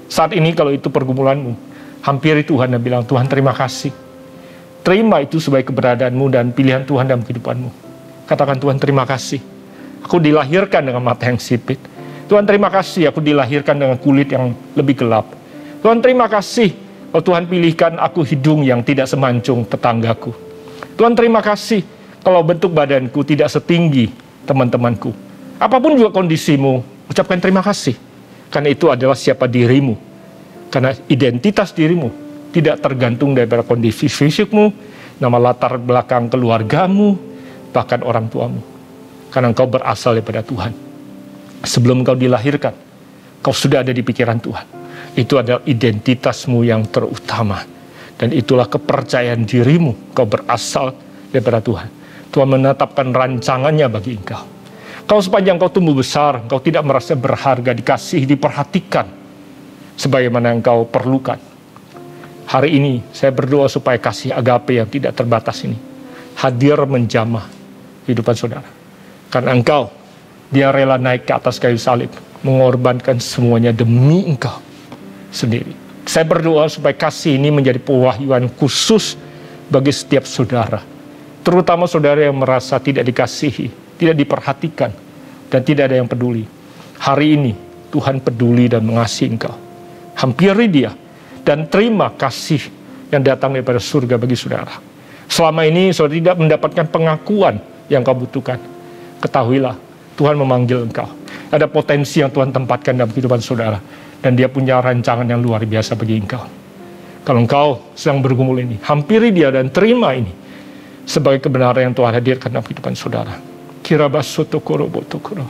Saat ini kalau itu pergumulanmu, hampiri Tuhan dan bilang, Tuhan terima kasih. Terima itu sebagai keberadaanmu dan pilihan Tuhan dalam kehidupanmu. Katakan, Tuhan terima kasih. Aku dilahirkan dengan mata yang sipit. Tuhan terima kasih aku dilahirkan dengan kulit yang lebih gelap. Tuhan terima kasih kalau Tuhan pilihkan aku hidung yang tidak semancung tetanggaku. Tuhan terima kasih kalau bentuk badanku tidak setinggi teman-temanku. Apapun juga kondisimu, ucapkan terima kasih. Karena itu adalah siapa dirimu. Karena identitas dirimu tidak tergantung daripada kondisi fisikmu, nama latar belakang keluargamu, bahkan orang tuamu. Karena engkau berasal daripada Tuhan. Sebelum engkau dilahirkan, kau sudah ada di pikiran Tuhan. Itu adalah identitasmu yang terutama. Dan itulah kepercayaan dirimu, kau berasal daripada Tuhan. Tuhan menetapkan rancangannya bagi engkau. Kalau sepanjang kau tumbuh besar, engkau tidak merasa berharga, dikasihi, diperhatikan, sebagaimana engkau perlukan. Hari ini saya berdoa supaya kasih agape yang tidak terbatas ini hadir menjamah kehidupan saudara. Karena engkau, dia rela naik ke atas kayu salib, mengorbankan semuanya demi engkau sendiri. Saya berdoa supaya kasih ini menjadi pewahyuan khusus bagi setiap saudara. Terutama saudara yang merasa tidak dikasihi, tidak diperhatikan, dan tidak ada yang peduli. Hari ini Tuhan peduli dan mengasihi engkau. Hampiri dia dan terima kasih yang datang daripada surga bagi saudara. Selama ini saudara tidak mendapatkan pengakuan yang kau butuhkan. Ketahuilah, Tuhan memanggil engkau. Ada potensi yang Tuhan tempatkan dalam kehidupan saudara. Dan dia punya rancangan yang luar biasa bagi engkau. Kalau engkau sedang bergumul ini, hampiri dia dan terima ini sebagai kebenaran yang Tuhan hadirkan dalam kehidupan saudara.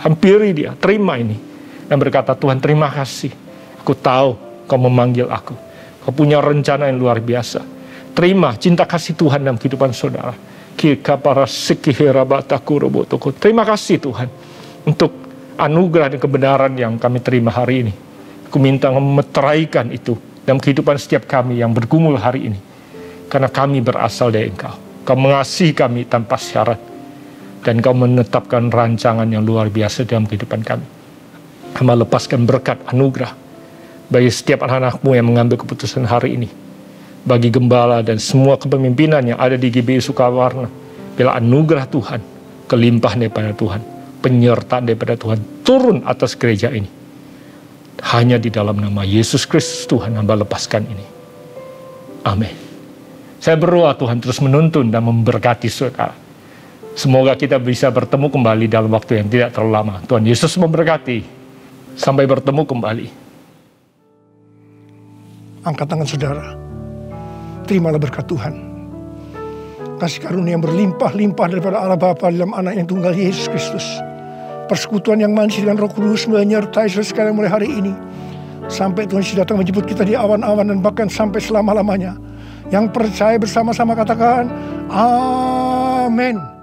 Hampiri dia, terima ini. Dan berkata, Tuhan terima kasih. Aku tahu kau memanggil aku. Kau punya rencana yang luar biasa. Terima cinta kasih Tuhan dalam kehidupan saudara. Terima kasih Tuhan untuk anugerah dan kebenaran yang kami terima hari ini. Aku minta memeteraikan itu dalam kehidupan setiap kami yang bergumul hari ini. Karena kami berasal dari Engkau. Kau mengasihi kami tanpa syarat. Dan Kau menetapkan rancangan yang luar biasa dalam kehidupan kami. Hamba lepaskan berkat anugerah bagi setiap anak-anak-Mu yang mengambil keputusan hari ini. Bagi gembala dan semua kepemimpinan yang ada di GBI Sukawarna, bila anugerah Tuhan, kelimpahan daripada Tuhan, penyertaan daripada Tuhan turun atas gereja ini. Hanya di dalam nama Yesus Kristus Tuhan hamba lepaskan ini. Amin. Saya berdoa Tuhan terus menuntun dan memberkati saudara. Semoga kita bisa bertemu kembali dalam waktu yang tidak terlalu lama. Tuhan Yesus memberkati. Sampai bertemu kembali. Angkat tangan saudara. Terimalah berkat Tuhan. Kasih karunia yang berlimpah-limpah daripada Allah Bapa dalam anak yang tunggal Yesus Kristus. Persekutuan yang manis dengan Roh Kudus menyertai saudara sekalian mulai hari ini. Sampai Tuhan Yesus datang menjemput kita di awan-awan dan bahkan sampai selama-lamanya. Yang percaya bersama-sama katakan, Amin.